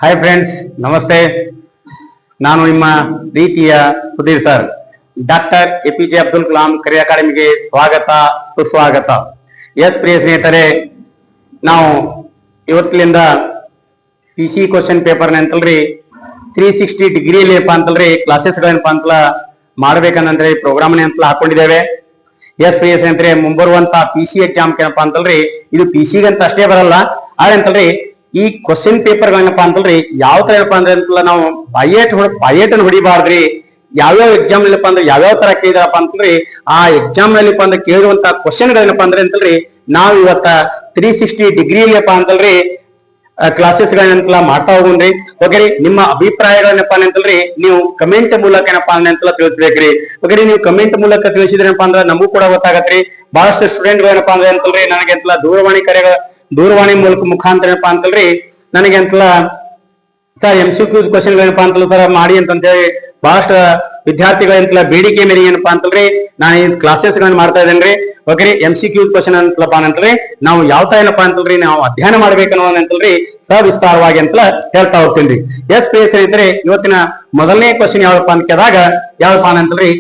Hi friends, ನಮಸ್ತೆ. ನಾನು ನಿಮ್ಮ ಪ್ರೀತಿಯ Sudhir sir. Doctor APJ Abdul Kalam career ಅಕಾಡೆಮಿಗೆ ಸ್ವಾಗತ, ಸುಸ್ವಾಗತ. ಪ್ರಿಯ ಸ್ನೇಹಿತರೆ, ನಾವು ಇವತ್ತಿನಿಂದ PC ಕ್ವಶನ್ ಪೇಪರ್ ಅಂತಲ್ರಿ 360 ಡಿಗ್ರಿಯಲ್ಲಿ ಏನಪ್ಪಾ ಅಂತಲ್ರಿ ಕ್ಲಾಸಸ್ಗಳೇನಪ್ಪಾ ಅಂತಲ್ಲ ಮಾಡ್ಬೇಕಂದ್ರೆ ಪ್ರೋಗ್ರಾಮ್ ಅಂತಲ್ಲ ಹಾಕೊಂಡಿದ್ದೇವೆ. ಪ್ರಿಯ ಸ್ನೇಹಿತರೆ, ಮುಂಬರುವಂತ PC ಎಕ್ಸಾಮ್ ಏನಪ್ಪಾ ಅಂತಲ್ರಿ ಇದು PC ಅಂತ ಅಷ್ಟೇ ಬರಲ್ಲ, ಆದ್ರೆ ಅಂತಲ್ರಿ ಈ ಕ್ವಶನ್ ಪೇಪರ್ ಗಳನ್ನಪ್ಪ ಅಂತಲ್ರಿ ಯಾವ ತರ ಏನಪ್ಪಾ ಅಂದ್ರೆ ಅಂತಲ್ಲ ನಾವು ಬಯೇಟನ್ನು ಹೊಡಿಬಾರ್ದ್ರಿ. ಯಾವ್ಯಾವ ಎಕ್ಸಾಮ್ ಇಲ್ಲಪ್ಪ ಅಂದ್ರೆ ಯಾವ್ಯಾವ ತರ ಕೇಳಿದಾರಪ್ಪ ಅಂತಲ್ರಿ ಆ ಎಕ್ಸಾಮ್ ನಲ್ಲಿಪ್ಪ ಅಂದ್ರೆ ಕೇಳುವಂತ ಕ್ವಶನ್ ಗಳೇನಪ್ಪ ಅಂದ್ರೆ ಅಂತಲ್ರಿ ನಾವು ಇವತ್ತ 360 ಡಿಗ್ರಿಯಲ್ಲಪ್ಪ ಅಂತಲ್ರಿ ಕ್ಲಾಸಸ್ ಗಳನ್ನೆಲ್ಲ ಮಾಡ್ತಾ ಹೋಗೋಣ್ರಿ. ಓಕೆ ರೀ, ನಿಮ್ಮ ಅಭಿಪ್ರಾಯಗಳನ್ನಪ್ಪ ಅಂತಲ್ರಿ ನೀವು ಕಮೆಂಟ್ ಮೂಲಕ ಏನಪ್ಪಾ ಅಂತಲ್ಲ ತಿಳಿಸ್ಬೇಕ್ರಿ. ಓಕೆ ರೀ, ನೀವು ಕಮೆಂಟ್ ಮೂಲಕ ತಿಳಿಸಿದ್ರಪ್ಪ ಅಂದ್ರೆ ನಮಗೂ ಕೂಡ ಗೊತ್ತಾಗತ್ರಿ. ಬಹಳಷ್ಟು ಸ್ಟೂಡೆಂಟ್ ಗಳೇನಪ್ಪಾ ಅಂದ್ರೆ ಅಂತಲ್ರಿ ನನಗೆ ಅಂತಲ್ಲ ದೂರವಾಣಿ ಮುಖಾಂತರ ಏನಪ್ಪಾ ಅಂತಲ್ರಿ ನನಗೆ ಅಂತಲ್ಲ ಸರ್ MCQ ಕ್ವಶನ್ ಏನಪ್ಪಾ ಅಂತಲ್ಲ ಸರ್ ಮಾಡಿ ಅಂತೇಳಿ ಬಹಳಷ್ಟು ವಿದ್ಯಾರ್ಥಿಗಳಂತಲ್ಲ ಬೇಡಿಕೆ ಮೇರೆಗೆ ಏನಪ್ಪಾ ಅಂತಲ್ರಿ ನಾನು ಈ ಕ್ಲಾಸಸ್ ಗಳನ್ನ ಮಾಡ್ತಾ ಇದ್ದೇನ್ರಿ. ಓಕೆ ರೀ, MCQ ಕ್ವಶನ್ ಅಂತಲಪ್ಪ ಅಂತಲ್ರಿ ನಾವು ಯಾವ ತರ ಏನಪ್ಪಾ ಅಂತಲ್ರಿ ನಾವು ಅಧ್ಯಯನ ಮಾಡ್ಬೇಕನ್ನೋದಂತಲ್ರಿ ಸವಿಸ್ತಾರವಾಗಿ ಅಂತಲ್ಲ ಹೇಳ್ತಾ ಹೋಗ್ತೀನಿ. ಪ್ರಿಯ ಸ್ನೇಹಿತರೆ, ಇವತ್ತಿನ ಮೊದಲನೇ ಕ್ವಶನ್ ಯಾವಪ್ಪ ಅಂತ ಕೇಳಿದಾಗ ಯಾವಪ್ಪ ಅಂತಲ್ರಿ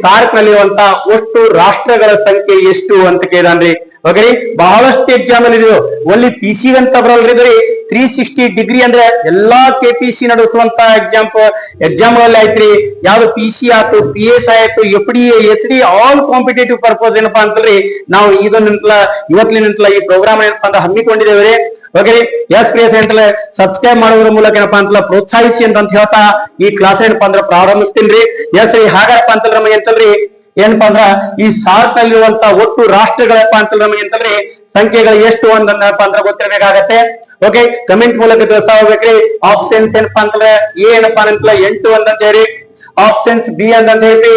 ಸಾರ್ಕ್ ನಲ್ಲಿರುವಂತ ಒಟ್ಟು ರಾಷ್ಟ್ರಗಳ ಸಂಖ್ಯೆ ಎಷ್ಟು ಅಂತ ಕೇಳಿದಾನ್ರಿ. ಓಕೆ ರೀ, ಬಹಳಷ್ಟು ಎಕ್ಸಾಮ್ ಅಲ್ಲಿ ಇದು ಒಲ್ಲಿ PC ಅಂತ ಬರಲ್ರಿ. 360 ಡಿಗ್ರಿ ಅಂದ್ರೆ ಎಲ್ಲಾ KPC ನಡೆಸುವಂತ ಎಕ್ಸಾಮ್ ಗಳಲ್ಲಿ ಆಯ್ತ್ರಿ. ಯಾವ್ದು PC ಆಯ್ತು, PS ಆಯ್ತು, FDA, HD all competitive purpose ಏನಪ್ಪಾ ಅಂತಲ್ರಿ ನಾವು ಇವತ್ತಿನ ಈ ಪ್ರೋಗ್ರಾಮ್ ಏನಪ್ಪಾ ಅಂತ ಹಮ್ಮಿಕೊಂಡಿದ್ದೇವೆ. ಓಕೆ ರೀ, ಪ್ರಿಯಸ್ ಅಂತಲ್ಲ ಸಬ್ಸ್ಕ್ರೈಬ್ ಮಾಡೋದ್ರ ಮೂಲಕ ಏನಪ್ಪಾ ಅಂತಲ್ಲ ಪ್ರೋತ್ಸಾಹಿಸಿ ಅಂತ ಹೇಳ್ತಾ ಈ ಕ್ಲಾಸ್ ಏನಪ್ಪಾ ಅಂದ್ರೆ ಪ್ರಾರಂಭಿಸ್ತೀನಿ. ಹಾಗಪ್ಪ ಅಂತಲ್ಲ ನಮಗೆ ಎಂತಲ್ರಿ ಏನಪ್ಪಾ ಅಂದ್ರ ಈ ಸಾರ್ಕ್ ನಲ್ಲಿರುವಂತ ಒಟ್ಟು ರಾಷ್ಟ್ರಗಳಪ್ಪ ಅಂತಲ್ಲ ನಮಗೆ ಎಂತಲ್ರಿ ಸಂಖ್ಯೆಗಳು ಎಷ್ಟು ಒಂದಪ್ಪ ಅಂದ್ರೆ ಗೊತ್ತಿರಬೇಕಾಗತ್ತೆ. ಓಕೆ, ಕಮೆಂಟ್ ಮೂಲಕ ತಿಳಿಸ್ತಾ ಹೋಗ್ಬೇಕ್ರಿ. ಆಪ್ಷನ್ಸ್ ಏನಪ್ಪಾ ಅಂತಂದ್ರೆ A ಏನಪ್ಪಾ ಅಂತಲ್ಲ 8 ಅಂತ ಹೇಳಿ, ಆಪ್ಷನ್ಸ್ B ಅಂತ ಹೇಳಿ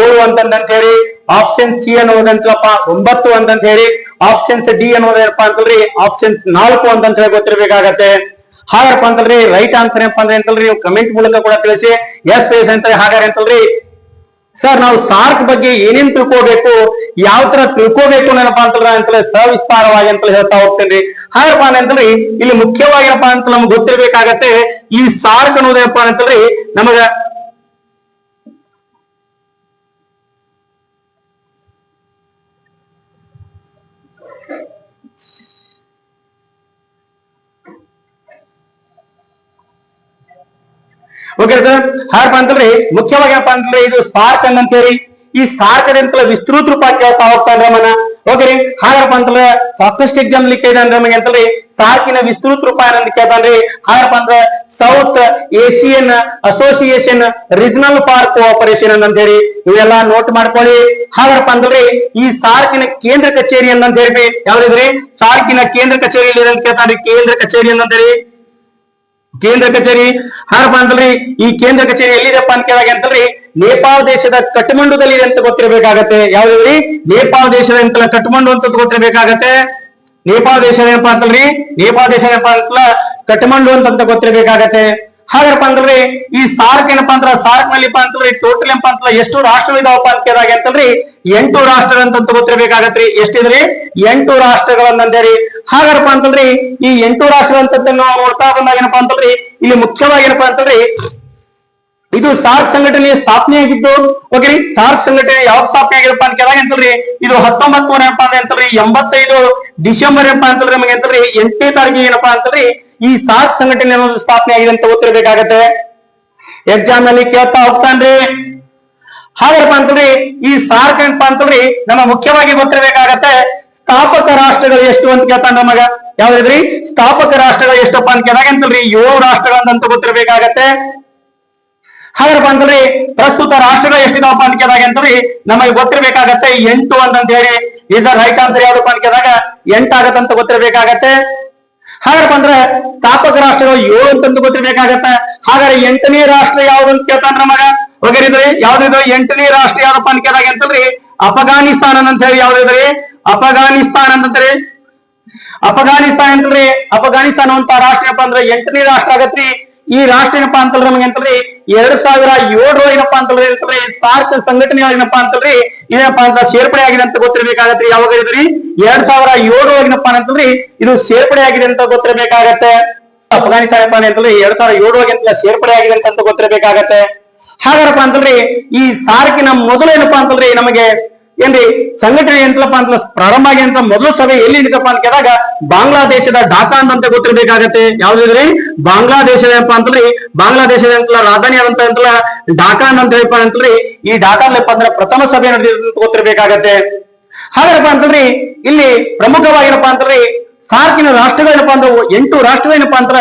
7 ಅಂತ ಹೇಳಿ, ಆಪ್ಷನ್ C ಅನ್ನೋದಂತಲಪ್ಪ 9 ಅಂತ ಹೇಳಿ, ಆಪ್ಷನ್ಸ್ D ಅನ್ನೋದೇನಪ್ಪಾ ಅಂತಲ್ರಿ ಆಪ್ಷನ್ಸ್ 4 ಅಂತ ಹೇಳಿ ಗೊತ್ತಿರಬೇಕಾಗತ್ತೆ. ಹಾಗಾರಪ್ಪ ಅಂತಲ್ರಿ ರೈಟ್ ಆನ್ಸರ್ ಏನಪ್ಪಾ ಅಂದ್ರೆ ಅಂತಲ್ರಿ ನೀವು ಕಮೆಂಟ್ ಮೂಲಕ ಕೂಡ ತಿಳಿಸಿ. ಪ್ಲೇಸ್ ಅಂತ ಹಾಗಾರೆ ಅಂತಲ್ರಿ ಸರ್ ನಾವು ಸಾರ್ಕ್ ಬಗ್ಗೆ ಏನೇನ್ ತಿಳ್ಕೋಬೇಕು, ಯಾವ ತರ ತಿಳ್ಕೋಬೇಕು ಏನಪ್ಪಾ ಅಂತಲ್ಲ ಸವಿಸ್ತಾರವಾಗಿ ಅಂತ ಹೇಳ್ತಾ ಹೋಗ್ತೇನ್ರಿ. ಹಾಗಪ್ಪ ಅಂತಲ್ರಿ ಇಲ್ಲಿ ಮುಖ್ಯವಾಗಿ ಏನಪ್ಪಾ ಅಂತ ನಮ್ಗೆ ಗೊತ್ತಿರ್ಬೇಕಾಗತ್ತೆ ಈ ಸಾರ್ಕ್ ಅನ್ನೋದೇನಪ್ಪಾ ಅಂತಲ್ರಿ ನಮಗ ಓಕೆ ಸರ್. ಹಾಗಪ್ಪ ಅಂತಲ್ರಿ ಮುಖ್ಯವಾಗಿ ಏನಪ್ಪಾ ಅಂತಂದ್ರೆ ಇದು ಸಾರ್ಕ್ ಅಂತೇಳಿ ಈ ಸಾರ್ಕ್ ಅಂತ ವಿಸ್ತೃತ ರೂಪ ಕೇಳ್ತಾ ಹೋಗ್ತಾನ್ರಿ ನಮ್ಮನ್ನ. ಓಕೆ ರೀ, ಹಾಗಪ್ಪ ಅಂತಂದ್ರೆ ಸಾಕಷ್ಟು ಎಕ್ಸಾಮ್ ಲಿಕ್ಕ ಇದೆ ಅಂದ್ರೆ ನಮಗೆ ಅಂತಲ್ರಿ ಸಾರ್ಕಿನ ವಿಸ್ತೃತ ರೂಪ ಏನಂತ ಕೇಳ್ತಾನ್ರಿ. ಹಾಗಪ್ಪ ಅಂದ್ರೆ south Asian association regional park cooperation ಅಂತ ಹೇಳಿ ಇವೆಲ್ಲ ನೋಟ್ ಮಾಡ್ಕೊಳ್ಳಿ. ಹಾಗಪ್ಪ ಅಂತಂದ್ರೆ ಈ ಸಾರ್ಕಿನ ಕೇಂದ್ರ ಕಚೇರಿ ಅಂತ ಹೇಳಿ ಯಾವ್ದಿದ್ರಿ ಸಾರ್ಕಿನ ಕೇಂದ್ರ ಕಚೇರಿ ಅಂತ ಕೇಳ್ತಾನ್ರಿ. ಕೇಂದ್ರ ಕಚೇರಿ ಅಂತ ಹೇಳಿ ಕೇಂದ್ರ ಕಚೇರಿ ಹಾಗಪ್ಪ ಅಂತಲ್ರಿ ಈ ಕೇಂದ್ರ ಕಚೇರಿ ಎಲ್ಲಿದೆಪ್ಪ ಅಂತ ಕೇಳಿದಾಗ ಅಂತಲ್ರಿ ನೇಪಾಳ ದೇಶದ ಕಠ್ಮಂಡುದಲ್ಲಿ ಇದೆ ಅಂತ ಗೊತ್ತಿರಬೇಕಾಗತ್ತೆ. ಯಾವ್ದ್ರಿ ನೇಪಾಳ ದೇಶದ ಅಂತಲ್ಲ ಕಠ್ಮಂಡು ಅಂತ ಗೊತ್ತಿರಬೇಕಾಗತ್ತೆ. ನೇಪಾಳ ದೇಶ ಏನಪ್ಪಾ ಅಂತಲ್ರಿ ನೇಪಾಳ ದೇಶ ಏನಪ್ಪಾ ಅಂತಲ್ಲ ಕಠ್ಮಂಡು ಅಂತ ಗೊತ್ತಿರಬೇಕಾಗತ್ತೆ. ಹಾಗಪ್ಪ ಅಂತಲ್ರಿ ಈ ಸಾರ್ಕ್ ಏನಪ್ಪಾ ಅಂದ್ರ ಸಾರ್ಕ್ ನಲ್ಲಿ ಅಂತಲ್ರಿ ಟೋಟಲ್ ಏನಪ್ಪಾ ಅಂತಲ್ಲ ಎಷ್ಟು ರಾಷ್ಟ್ರಗಳಿದಾವಪ್ಪ ಅಂತ ಕೇಳಿದಾಗ ಅಂತಲ್ರಿ 8 ರಾಷ್ಟ್ರಗಳು ಅಂತ ಗೊತ್ತಿರಬೇಕಾಗತ್ರಿ. ಎಷ್ಟಿದ್ರಿ 8 ರಾಷ್ಟ್ರಗಳನ್ನಂದೇರಿ. ಹಾಗಪ್ಪ ಅಂತಲ್ರಿ ಈ 8 ರಾಷ್ಟ್ರಗಳು ಅಂತ ನಾವು ನೋಡ್ತಾ ಬಂದಾಗ ಏನಪ್ಪಾ ಅಂತಲ್ರಿ ಇಲ್ಲಿ ಮುಖ್ಯವಾಗಿ ಏನಪ್ಪಾ ಅಂತಲ್ರಿ ಇದು ಸಾರ್ಕ್ ಸ್ಥಾಪನೆ ಸ್ಥಾಪನೆಯಾಗಿದ್ದು. ಓಕೆ ರೀ, ಸಾರ್ಕ್ ಸಂಘಟನೆ ಯಾವಾಗ ಸ್ಥಾಪನೆ ಆಗಿರಪ್ಪ ಅಂತ ಕೇಳಿದಾಗ ಅಂತಲ್ರಿ ಇದು 1900 ಏನಪ್ಪಾ ಅಂತಲ್ರಿ 85 ಡಿಸೆಂಬರ್ ಏನಪ್ಪಾ ಅಂತಲ್ರಿ ನಮಗೆ ಅಂತಲ್ರಿ 8ನೇ ತಾರೀಕಿಗೆ ಏನಪ್ಪಾ ಅಂತಲ್ರಿ ಈ ಸಾರ್ಕ್ ಸಂಘಟನೆ ಅನ್ನೋದು ಸ್ಥಾಪನೆ ಆಗಿದೆ ಅಂತ ಗೊತ್ತಿರಬೇಕಾಗತ್ತೆ. ಎಕ್ಸಾಮ್ ನಲ್ಲಿ ಕೇಳ್ತಾ ಹೋಗ್ತಾನ್ರಿ. ಹಾಗಪ್ಪ ಅಂತಲ್ರಿ ಈ ಸಾರ್ಕ್ ಏನಪ್ಪಾ ಅಂತಲ್ರಿ ನಮ್ಮ ಮುಖ್ಯವಾಗಿ ಗೊತ್ತಿರಬೇಕಾಗತ್ತೆ ಸ್ಥಾಪಕ ರಾಷ್ಟ್ರಗಳು ಎಷ್ಟು ಅಂತ ಕೇಳ್ತಾನ ನಮಗ. ಯಾವ್ದ್ರಿ ಸ್ಥಾಪಕ ರಾಷ್ಟ್ರಗಳು ಎಷ್ಟಪ್ಪ ಅಂತ ಕೇಳಿದಾಗ ಅಂತಲ್ರಿ 7 ರಾಷ್ಟ್ರಗಳಂತ ಗೊತ್ತಿರಬೇಕಾಗತ್ತೆ. ಹಾಗಪ್ಪ ಅಂತಲ್ರಿ ಪ್ರಸ್ತುತ ರಾಷ್ಟ್ರಗಳು ಎಷ್ಟಿದಾವಪ್ಪ ಅಂತ ಕೇಳಿದಾಗ ಅಂತಲ್ರಿ ನಮಗೆ ಗೊತ್ತಿರಬೇಕಾಗತ್ತೆ 8 ಅಂತ ಹೇಳಿ. ಇದರ ರೈಟ್ ಆನ್ಸರ್ ಯಾವ್ದಪ್ಪ ಅಂತ ಕೇಳಿದಾಗ 8 ಆಗತ್ತಂತ ಗೊತ್ತಿರಬೇಕಾಗತ್ತೆ. ಹಾಗಪ್ಪ ಅಂದ್ರೆ ಸ್ಥಾಪಕ ರಾಷ್ಟ್ರಗಳು 7 ಅಂತ ಗೊತ್ತಿರಬೇಕಾಗತ್ತೆ. ಹಾಗಾದ್ರೆ 8ನೇ ರಾಷ್ಟ್ರ ಯಾವ್ದು ಅಂತ ಕೇಳ್ತಾನ ನಮಗ. ಹೋಗಿರಿದ್ರಿ ಯಾವ್ದಿದ್ರು 8ನೇ ರಾಷ್ಟ್ರ ಯಾವ್ದಪ್ಪ ಅಂತ ಕೇಳಿದಾಗ ಅಂತಲ್ರಿ ಅಫಘಾನಿಸ್ತಾನ ಅಂತ ಹೇಳಿ. ಯಾವ್ದಿದ್ರಿ ಅಫಘಾನಿಸ್ತಾನ ಅಂತಂದ್ರಿ ಅಫಘಾನಿಸ್ತಾನ ಅಂತಲ್ರಿ ಅಫಘಾನಿಸ್ತಾನ ಅಂತ ರಾಷ್ಟ್ರ ಏನಪ್ಪಾ ಅಂದ್ರೆ 8ನೇ ರಾಷ್ಟ್ರ ಆಗತ್ರಿ. ಈ ರಾಷ್ಟ್ರ ಏನಪ್ಪಾ ಅಂತಲ್ರಿ ನಮಗೆ ಅಂತಲ್ರಿ 2007 ಏನಪ್ಪಾ ಅಂತಲ್ರಿ ಸಾರ್ಕ್ ಸಂಘಟನೆ ಏನಪ್ಪಾ ಅಂತಲ್ರಿ ಏನಪ್ಪಾ ಅಂತ ಸೇರ್ಪಡೆ ಆಗಿದೆ ಅಂತ ಗೊತ್ತಿರಬೇಕಾಗತ್ರಿ. ಯಾವಾಗ ಇದ್ರಿ 2007 ಏನಪ್ಪಾ ಅಂತಲ್ರಿ ಇದು ಸೇರ್ಪಡೆ ಆಗಿದೆ ಅಂತ ಗೊತ್ತಿರಬೇಕಾಗತ್ತೆ. ಅಫ್ಘಾನಿಸ್ತಾನ ಅಂತಂದ್ರೆ 2007 ಸೇರ್ಪಡೆ ಆಗಿದೆ ಅಂತ ಗೊತ್ತಿರಬೇಕಾಗತ್ತೆ. ಹಾಗಾರಪ್ಪ ಅಂತಂದ್ರೆ ಈ ಸಾರ್ಕಿನ ಮೊದಲು ಏನಪ್ಪಾ ಅಂತಂದ್ರೆ ನಮಗೆ ಏನ್ರಿ ಸಂಘಟನೆ ಎಂತಲಪ್ಪ ಅಂತ ಪ್ರಾರಂಭ ಆಗಿ ಅಂತ ಮೊದಲು ಸಭೆ ಎಲ್ಲಿ ನಿಂತಪ್ಪ ಅಂತ ಕೇಳಿದಾಗ ಬಾಂಗ್ಲಾದೇಶದ ಢಾಕಾ ಅಂತ ಗೊತ್ತಿರ್ಬೇಕಾಗತ್ತೆ. ಯಾವ್ದಿದ್ರಿ ಬಾಂಗ್ಲಾದೇಶದ ಏನಪ್ಪಾ ಅಂತಂದ್ರೆ ಬಾಂಗ್ಲಾದೇಶದ ಅಂತಲ್ಲ ರಾಜಧಾನಿ ಅಂತಲ್ಲ ಢಾಕಾ ಅಂತ ಹೇಳಪ್ಪ ಅಂತಂದ್ರೆ ಈ ಢಾಕಾದಲ್ಲಪ್ಪ ಅಂದ್ರೆ ಪ್ರಥಮ ಸಭೆ ನಡೆದಿದೆ ಗೊತ್ತಿರ್ಬೇಕಾಗತ್ತೆ. ಹಾಗಾರಪ್ಪ ಅಂತಂದ್ರೆ ಇಲ್ಲಿ ಪ್ರಮುಖವಾಗಿರಪ್ಪ ಅಂತಂದ್ರೆ ಸಾರ್ಕಿನ ರಾಷ್ಟ್ರಗಳೇನಪ್ಪಾ ಅಂದ್ರೆ 8 ರಾಷ್ಟ್ರಗಳೇನಪ್ಪಾ ಅಂತ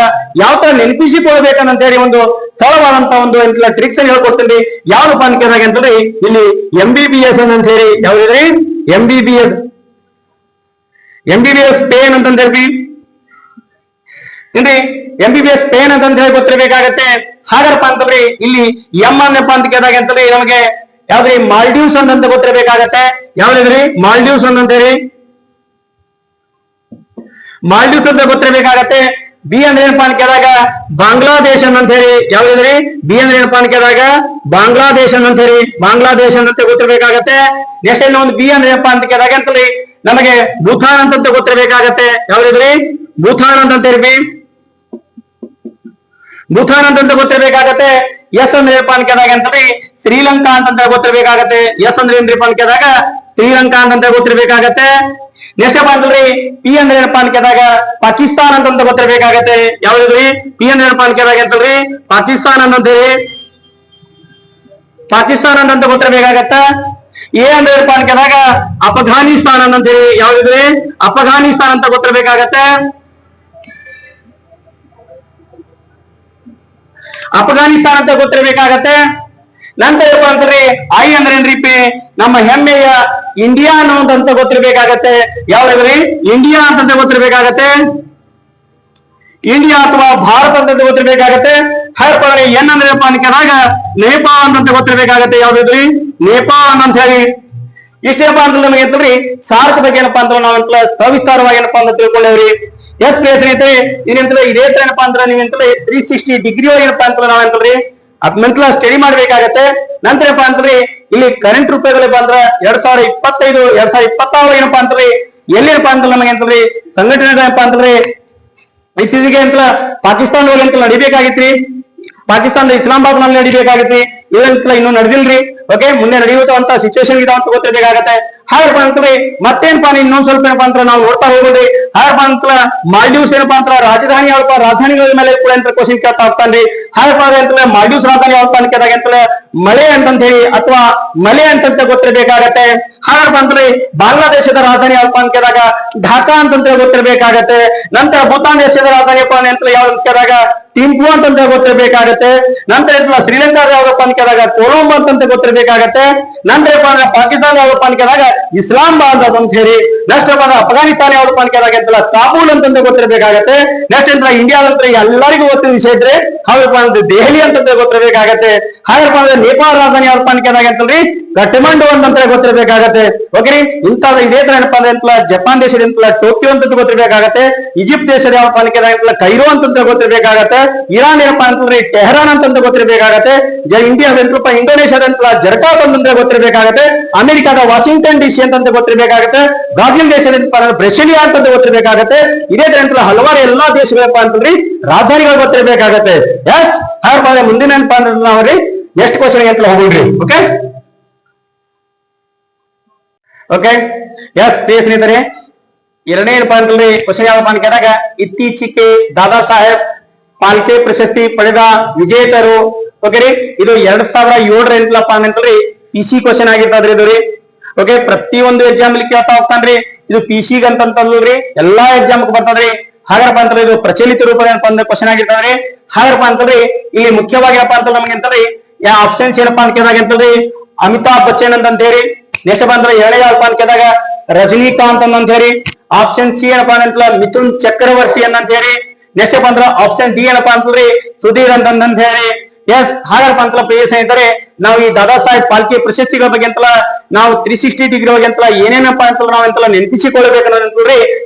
ಯಾವ ತರ ನೆನಪಿಸಿಕೊಳ್ಬೇಕಂತ ಹೇಳಿ ಒಂದು ಸರಳವಾದಂತ ಒಂದು ಟ್ರಿಕ್ಸ್ ಅನ್ನು ಹೇಳ್ಕೊಡ್ತೀನಿ. ಯಾವ್ದಪ್ಪ ಅಂತ ಕೇಳಿದಾಗ ಅಂತಂದ್ರೆ ಇಲ್ಲಿ MBBS ಅಂತ ಹೇಳಿ ಯಾವ್ದಿದ್ರಿ MBBS ಸ್ಪೇನ್ ಅಂತ ಹೇಳ್ರಿ ಏನ್ರಿ MBBS ಸ್ಪೇನ್ ಅಂತ ಹೇಳಿ ಗೊತ್ತಿರಬೇಕಾಗತ್ತೆ. ಹಾಗಾರಪ್ಪ ಅಂತಂದ್ರೆ ಇಲ್ಲಿ ಎಂ ಅನ್ನಪ್ಪ ಅಂತ ಕೇಳಿದಾಗ ಅಂತಂದ್ರೆ ನಮಗೆ ಯಾವ್ದ್ರಿ ಮಾಲ್ಡೀವ್ಸ್ ಅಂತ ಗೊತ್ತಿರಬೇಕಾಗತ್ತೆ. ಯಾವ್ದಿದ್ರಿ ಮಾಲ್ಡೀವ್ಸ್ ಅಂತ ಹೇಳಿ ಮಾಲ್ಡೀವ್ಸ್ ಅಂತ ಗೊತ್ತಿರಬೇಕಾಗತ್ತೆ. ಬಿ ಅಂದ್ರೆ ಏನಪ್ಪಾ ಅಂತ ಕೇಳಿದಾಗ ಬಾಂಗ್ಲಾದೇಶ ಅಂತ ಹೇಳಿ ಯಾವ್ದಿದ್ರಿ ಬಿ ಅಂದ್ರೆ ಏನಪ್ಪಾ ಅಂತ ಕೇಳಿದಾಗ ಬಾಂಗ್ಲಾದೇಶ ಅಂತ ಹೇಳಿ ಬಾಂಗ್ಲಾದೇಶ ಅಂತ ಗೊತ್ತಿರಬೇಕಾಗತ್ತೆ. ನೆಕ್ಸ್ಟ್ ಏನೋ ಒಂದು ಬಿ ಅಂದ್ರೆ ಏನಪ್ಪಾ ಅಂತ ಕೇಳಿದಾಗ ಅಂತಂದ್ರೆ ನಮಗೆ ಭೂತಾನ್ ಅಂತ ಗೊತ್ತಿರಬೇಕಾಗತ್ತೆ. ಯಾವ್ದಿದ್ರಿ ಭೂತಾನ್ ಅಂತ ಹೇಳಿ ಭೂತಾನ್ ಅಂತ ಗೊತ್ತಿರಬೇಕಾಗತ್ತೆ. ಎಸ್ ಅಂದ್ರೆ ಏನಪ್ಪಾ ಅಂತ ಕೇಳಿದಾಗ ಅಂತಂದ್ರೆ ಶ್ರೀಲಂಕಾ ಅಂತ ಗೊತ್ತಿರಬೇಕಾಗತ್ತೆ. ಎಸ್ ಅಂದ್ರೆ ಏನ್ರಿಪ್ಪ ಅಂತ ಕೇಳಿದಾಗ ಶ್ರೀಲಂಕಾ ಅಂತ ಗೊತ್ತಿರಬೇಕಾಗತ್ತೆ. ನೆಕ್ಸ್ಟ್ ಅಪ್ಪ ಅಂತಂದ್ರಿ ಪಿ ಅಂದ್ರೆ ಏನಪ್ಪಾ ಅಂತ ಕೇಳಿದಾಗ ಪಾಕಿಸ್ತಾನ ಅಂತ ಗೊತ್ತಿರಬೇಕಾಗತ್ತೆ. ಯಾವ್ದ್ರಿ ಪಿ ಅಂದ್ರೆ ಏನಪ್ಪಾ ಅಂತ ಕೇಳಿದಾಗ ಅಂತಂದ್ರಿ ಪಾಕಿಸ್ತಾನ ಅಂತೇಳಿ ಪಾಕಿಸ್ತಾನ ಅಂತ ಗೊತ್ತಿರಬೇಕಾಗತ್ತ. ಎ ಅಂದ್ರೆ ಏನಪ್ಪಾ ಅಂತ ಕೇಳಿದಾಗ ಅಫ್ಘಾನಿಸ್ತಾನ ಅಂತೇಳಿ ಯಾವ್ದಿದ್ರಿ ಅಫ್ಘಾನಿಸ್ತಾನ ಅಂತ ಗೊತ್ತಿರಬೇಕಾಗತ್ತೆ. ಅಫ್ಘಾನಿಸ್ತಾನ ಅಂತ ಗೊತ್ತಿರಬೇಕಾಗತ್ತೆ. ನಂತರ ಏನಪ್ಪಾ ಅಂತಂದ್ರೆ ಐ ಅಂದ್ರೆ ಏನ್ರಿ ನಮ್ಮ ಹೆಮ್ಮೆಯ ಇಂಡಿಯಾ ಅನ್ನೋದಂತ ಗೊತ್ತಿರಬೇಕಾಗತ್ತೆ. ಯಾವ್ದ್ರಿ ಇಂಡಿಯಾ ಅಂತ ಗೊತ್ತಿರಬೇಕಾಗತ್ತೆ. ಇಂಡಿಯಾ ಅಥವಾ ಭಾರತ ಅಂತ ಗೊತ್ತಿರಬೇಕಾಗತ್ತೆ. ಹಾಗಾದ್ರೆ ಎನ್ ಅಂದ್ರೆ ಏನಪ್ಪಾ ಅಂತ ಕೇಳಿದಾಗ ನೇಪಾಳ ಅಂತ ಗೊತ್ತಿರಬೇಕಾಗತ್ತೆ. ಯಾವ್ದ್ರಿ ನೇಪಾಳ ಅಂತ ಹೇಳಿ ಇಷ್ಟೇಪ್ಪ ಅಂತ ನಮಗೆ ಅಂತಂದ್ರಿ ಸಾರ್ಕ್ ಬಗ್ಗೆ ಏನಪ್ಪಾ ಅಂತ ನಾವಂತ ಸವಿಸ್ತಾರವಾಗಿ ಏನಪ್ಪಾ ಅಂತ ತಿಳ್ಕೊಳ್ಳೇವ್ರಿ. ಎಸ್ ಪ್ರಿಯ ಸ್ನೇಹಿತರೆ ಇದೇಂತಂದ್ರೆ ಇದೇ ತರ ಏನಪ್ಪಾ ಅಂದ್ರೆ ನೀವೇಂತಂದ್ರೆ 360 ಡಿಗ್ರಿ ಏನಪ್ಪಾ ಅಂತ ನಾವಂತಂದ್ರಿ ಅದ್ಮೆಂಟ್ಲ ಸ್ಟಡಿ ಮಾಡ್ಬೇಕಾಗತ್ತೆ. ನಂತರ ಏನಪ್ಪಾ ಅಂತಂದ್ರೆ ಇಲ್ಲಿ ಕರೆಂಟ್ ರೂಪಾಯಿಗಳು ಬಂದ್ರ 2025 2026 ಏನಪ್ಪಾ ಅಂತಂದ್ರೆ ಎಲ್ಲಿರಪ್ಪ ಅಂತ ನಮಗೆ ಅಂತಂದ್ರೆ ಸಂಘಟನೆ ಏನಪ್ಪಾ ಅಂತಂದ್ರೆ ಇತ್ತೀಚೆಗೆ ಅಂತ ಪಾಕಿಸ್ತಾನದಲ್ಲಿ ಅಂತ ನಡಿಬೇಕಾಗಿತ್ರಿ. ಪಾಕಿಸ್ತಾನದ ಇಸ್ಲಾಮಾಬಾದ್ ನಲ್ಲಿ ನಡಿಬೇಕಾಗಿತ್ರಿ. ಇದಂತಲ್ಲ ಇನ್ನೂ ನಡೆದಿಲ್ರಿ. ಓಕೆ ಮುಂದೆ ನಡೆಯುವಂತ ಸಿಚುವೇಶನ್ ಇದಾವ ಅಂತ ಗೊತ್ತಿರಬೇಕಾಗತ್ತೆ. ಹಾಗಪ್ಪ ಅಂತಂದ್ರೆ ಮತ್ತೇನಪ್ಪಾ ಇನ್ನೊಂದ್ ಸ್ವಲ್ಪ ಏನಪ್ಪಾ ಅಂತ ನಾವು ನೋಡ್ತಾ ಹೋಗೋದ್ರಿ. ಹಾಗಪ್ಪ ಅಂತ ಮಾಲ್ಡೀವ್ಸ್ ಏನಪ್ಪಾ ಅಂತ ರಾಜಧಾನಿ ಯಾವಪ್ಪ ರಾಜಧಾನಿಗಳ ಮೇಲೆ ಕೂಡ ಅಂತ ಕ್ವಶನ್ ಕೇಳ್ತಾ ಹೋಗ್ತಾನ್ರಿ. ಹಾಗಪ್ಪ ಅಂತಂದ್ರೆ ಮಾಲ್ಡೀವ್ಸ್ ರಾಜಧಾನಿ ಯಾವಪ್ಪ ಅಂತ ಕೇಳಿದಾಗ ಅಂತಂದ್ರೆ ಮಳೆ ಅಂತಂತ ಹೇಳಿ ಅಥವಾ ಮಲೆ ಅಂತಂತ ಗೊತ್ತಿರಬೇಕಾಗತ್ತೆ. ಹಾಗಪ್ಪ ಅಂದ್ರೆ ಬಾಂಗ್ಲಾದೇಶದ ರಾಜಧಾನಿ ಯಾವಪ್ಪ ಅಂತ ಕೇಳಿದಾಗ ಢಾಕಾ ಅಂತಂತ ಗೊತ್ತಿರಬೇಕಾಗತ್ತೆ. ನಂತರ ಭೂತಾನ್ ದೇಶದ ರಾಜಧಾನಿ ಅಂತ ಯಾವ ಕೇಳಿದಾಗ ಟಿಂಪು ಅಂತಂತ ಗೊತ್ತಿರಬೇಕಾಗತ್ತೆ. ನಂತರ ಶ್ರೀಲಂಕಾದ ಯಾವ್ದಪ್ಪ ಅಂತ ಕೇಳಿದಾಗ ಕೊಲಂಬೋ ಅಂತಂತ ಗೊತ್ತಿರಬೇಕಾಗತ್ತೆ. ನಂತರ ಪಾಕಿಸ್ತಾನ ಯಾವ್ದಪ್ಪ ಅಂತ ಕೇಳಿದಾಗ ಇಸ್ಲಾಮಾಬಾದ್ ಅಂತ ಹೇಳಿ. ನೆಕ್ಸ್ಟ್ ಅಫ್ಘಾನಿಸ್ತಾನ ಯಾವ್ದಪ್ಪ ಅಂತ ಕೇಳಿದಾಗ ಕಾಬೂಲ್ ಅಂತಂತ ಗೊತ್ತಿರಬೇಕಾಗತ್ತೆ. ನೆಕ್ಸ್ಟ್ ಅಂತ ಇಂಡಿಯಾದಂತ ಎಲ್ಲರಿಗೂ ಗೊತ್ತಿನ ವಿಷಯ ಇದ್ರೆ ಹೌದಪ್ಪ ಅಂದ್ರೆ ದೆಹಲಿ ಅಂತಂತ ಗೊತ್ತಿರಬೇಕಾಗತ್ತೆ. ಹಾಗಪ್ಪ ಅಂದ್ರೆ ನೇಪಾಳ ರಾಜಧಾನಿ ಯಾವಪ್ಪ ಅಂತ ಕೇಳಿದಾಗ ಅಂತಂದ್ರಿ ಕಠ್ಮಂಡು ಅಂತ ಗೊತ್ತಿರಬೇಕಾಗತ್ತೆ. ಓಕೆ ಇಂಥದ್ದು ಇದೇ ತರ ಏನಪ್ಪಾ ಅಂದ್ರೆ ಜಪಾನ್ ದೇಶದ ಟೋಕಿಯೋ ಅಂತ ಗೊತ್ತಿರಬೇಕಾಗತ್ತೆ. ಈಜಿಪ್ಟ್ ದೇಶದ ಯಾವಪ್ಪ ಅಂತ ಕೇಳಿದಾಗ ಕೈರೋ ಅಂತ ಗೊತ್ತಿರಬೇಕಾಗತ್ತೆ. ಇರಾನ್ ಏನಪ್ಪಾ ಅಂತಂದ್ರೆ ಟೆಹರಾನ್ ಅಂತ ಗೊತ್ತಿರಬೇಕಾಗತ್ತೆ. ಇಂಡಿಯಾದಂತ ಇಂಡೋನೇಷ್ಯಾದಂತ ಜರ್ಕಾತ್ ಅಂತ ಗೊತ್ತಿರಬೇಕಾಗತ್ತೆ. ಅಮೆರಿಕಾದ ವಾಷಿಂಗ್ಟನ್ DC ಅಂತ ಗೊತ್ತಿರಬೇಕಾಗತ್ತೆ. ಬ್ರಾಜಿಲ್ ದೇಶದ ಬ್ರೆಸಿಲಿಯಾ ಅಂತ ಗೊತ್ತಿರಬೇಕಾಗತ್ತೆ. ಇದೇ ತರ ಹಲವಾರು ಎಲ್ಲಾ ದೇಶಗಳಪ್ಪ ಅಂತಂದ್ರಿ ರಾಜಧಾನಿಗಳು ಗೊತ್ತಿರಬೇಕಾಗತ್ತೆ. ಎಸ್ ಹಾಗಾದ್ರೆ ಮುಂದಿನ ಏನಪ್ಪಾ ಅಂದ್ರೆ ನಾವ್ರಿ ನೆಕ್ಸ್ಟ್ ಕ್ವಶನ್ ಅಂತ ಹೋಗ್ರಿ. ಓಕೆ ಓಕೆ ಎಸ್ ಪ್ರಿಯ ಸ್ನೇಹಿತರೆ ಎರಡನೇ ಏನಪ್ಪಾ ಅಂತಂದ್ರೆ ಕ್ವಶನ್ ಯಾವಪ್ಪ ಅಂತ ಕೇಳಿದಾಗ ಇತ್ತೀಚೆಗೆ ದಾದಾ ಸಾಹೇಬ್ ಪಾಲ್ಕೆ ಪ್ರಶಸ್ತಿ ಪಡೆದ ವಿಜೇತರು. ಓಕೆ ರೀ ಇದು 2007 ಎಂಟ್ಲಪ್ಪ ಅಂತಂದ್ರಿ PC ಕ್ವಶನ್ ಆಗಿರ್ತದ್ರಿ ಇದು ರೀ. ಓಕೆ ಪ್ರತಿಯೊಂದು ಎಕ್ಸಾಮ್ ಅಲ್ಲಿ ಕೇಳ್ತಾ ಹೋಗ್ತಾನ್ರಿ. ಇದು PC ಅಂತಂತಲ್ರಿ ಎಲ್ಲಾ ಎಕ್ಸಾಮ್ ಬರ್ತದ್ರಿ. ಹಾಗಾರಪ್ಪ ಅಂತಂದ್ರೆ ಇದು ಪ್ರಚಲಿತ ರೂಪ ಏನಪ್ಪಾ ಅಂದ್ರೆ ಕ್ವಶನ್ ಆಗಿರ್ತದ್ರಿ. ಹಾಗಾರಪ್ಪ ಅಂತಂದ್ರೆ ಇಲ್ಲಿ ಮುಖ್ಯವಾಗಿ ಏನಪ್ಪಾ ಅಂತ ನಮಗೆ ಅಂತಂದ್ರೆ ಯಾವ ಆಪ್ಷನ್ಸ್ ಏನಪ್ಪಾ ಅಂತ ಕೇಳಿದಾಗ ಅಂತಂದ್ರೆ ಅಮಿತಾಬ್ ಬಚ್ಚನ್ ಅಂತ ಹೇಳಿ. ನೆಕ್ಸ್ಟ್ ಬಂದ್ರೆ ಎರಡನೇ ಯಾವಪ್ಪ ಅಂತ ಕೇಳಿದಾಗ ರಜನಿಕಾಂತ್ ಅಂತ ಹೇಳಿ. ಆಪ್ಷನ್ ಸಿ ಏನಪ್ಪಾ ಅಂತ ಮಿಥುನ್ ಚಕ್ರವರ್ತಿ ಅಂತ ಹೇಳಿ. ನೆಕ್ಸ್ಟ್ ಬಂದ್ರ ಆಪ್ಷನ್ ಡಿ ಏನಪ್ಪಾ ಅಂತಂದ್ರೆ ಸುಧೀರ್ ಅಂತ ಹೇಳಿ. ಎಸ್ ಹಾಗಾರಪ್ಪ ಅಂತ ಪ್ರಿಯ ಸ್ನೇಹಿತರೆ ನಾವು ಈ ದಾದಾ ಸಾಹೇಬ್ ಪಾಲ್ಕೆ ಪ್ರಶಸ್ತಿಗಳ ಬಗ್ಗೆ ಅಂತಲ್ಲ ನಾವು 360 ಡಿಗ್ರಿ ಬಗ್ಗೆ ಅಂತಲ್ಲ ಏನೇನಪ್ಪಾ ಅಂತ ನಾವೆಂತಲ್ಲ ನೆನಪಿಸಿಕೊಳ್ಳಬೇಕನ್ನೋದಂತಲ್ರಿ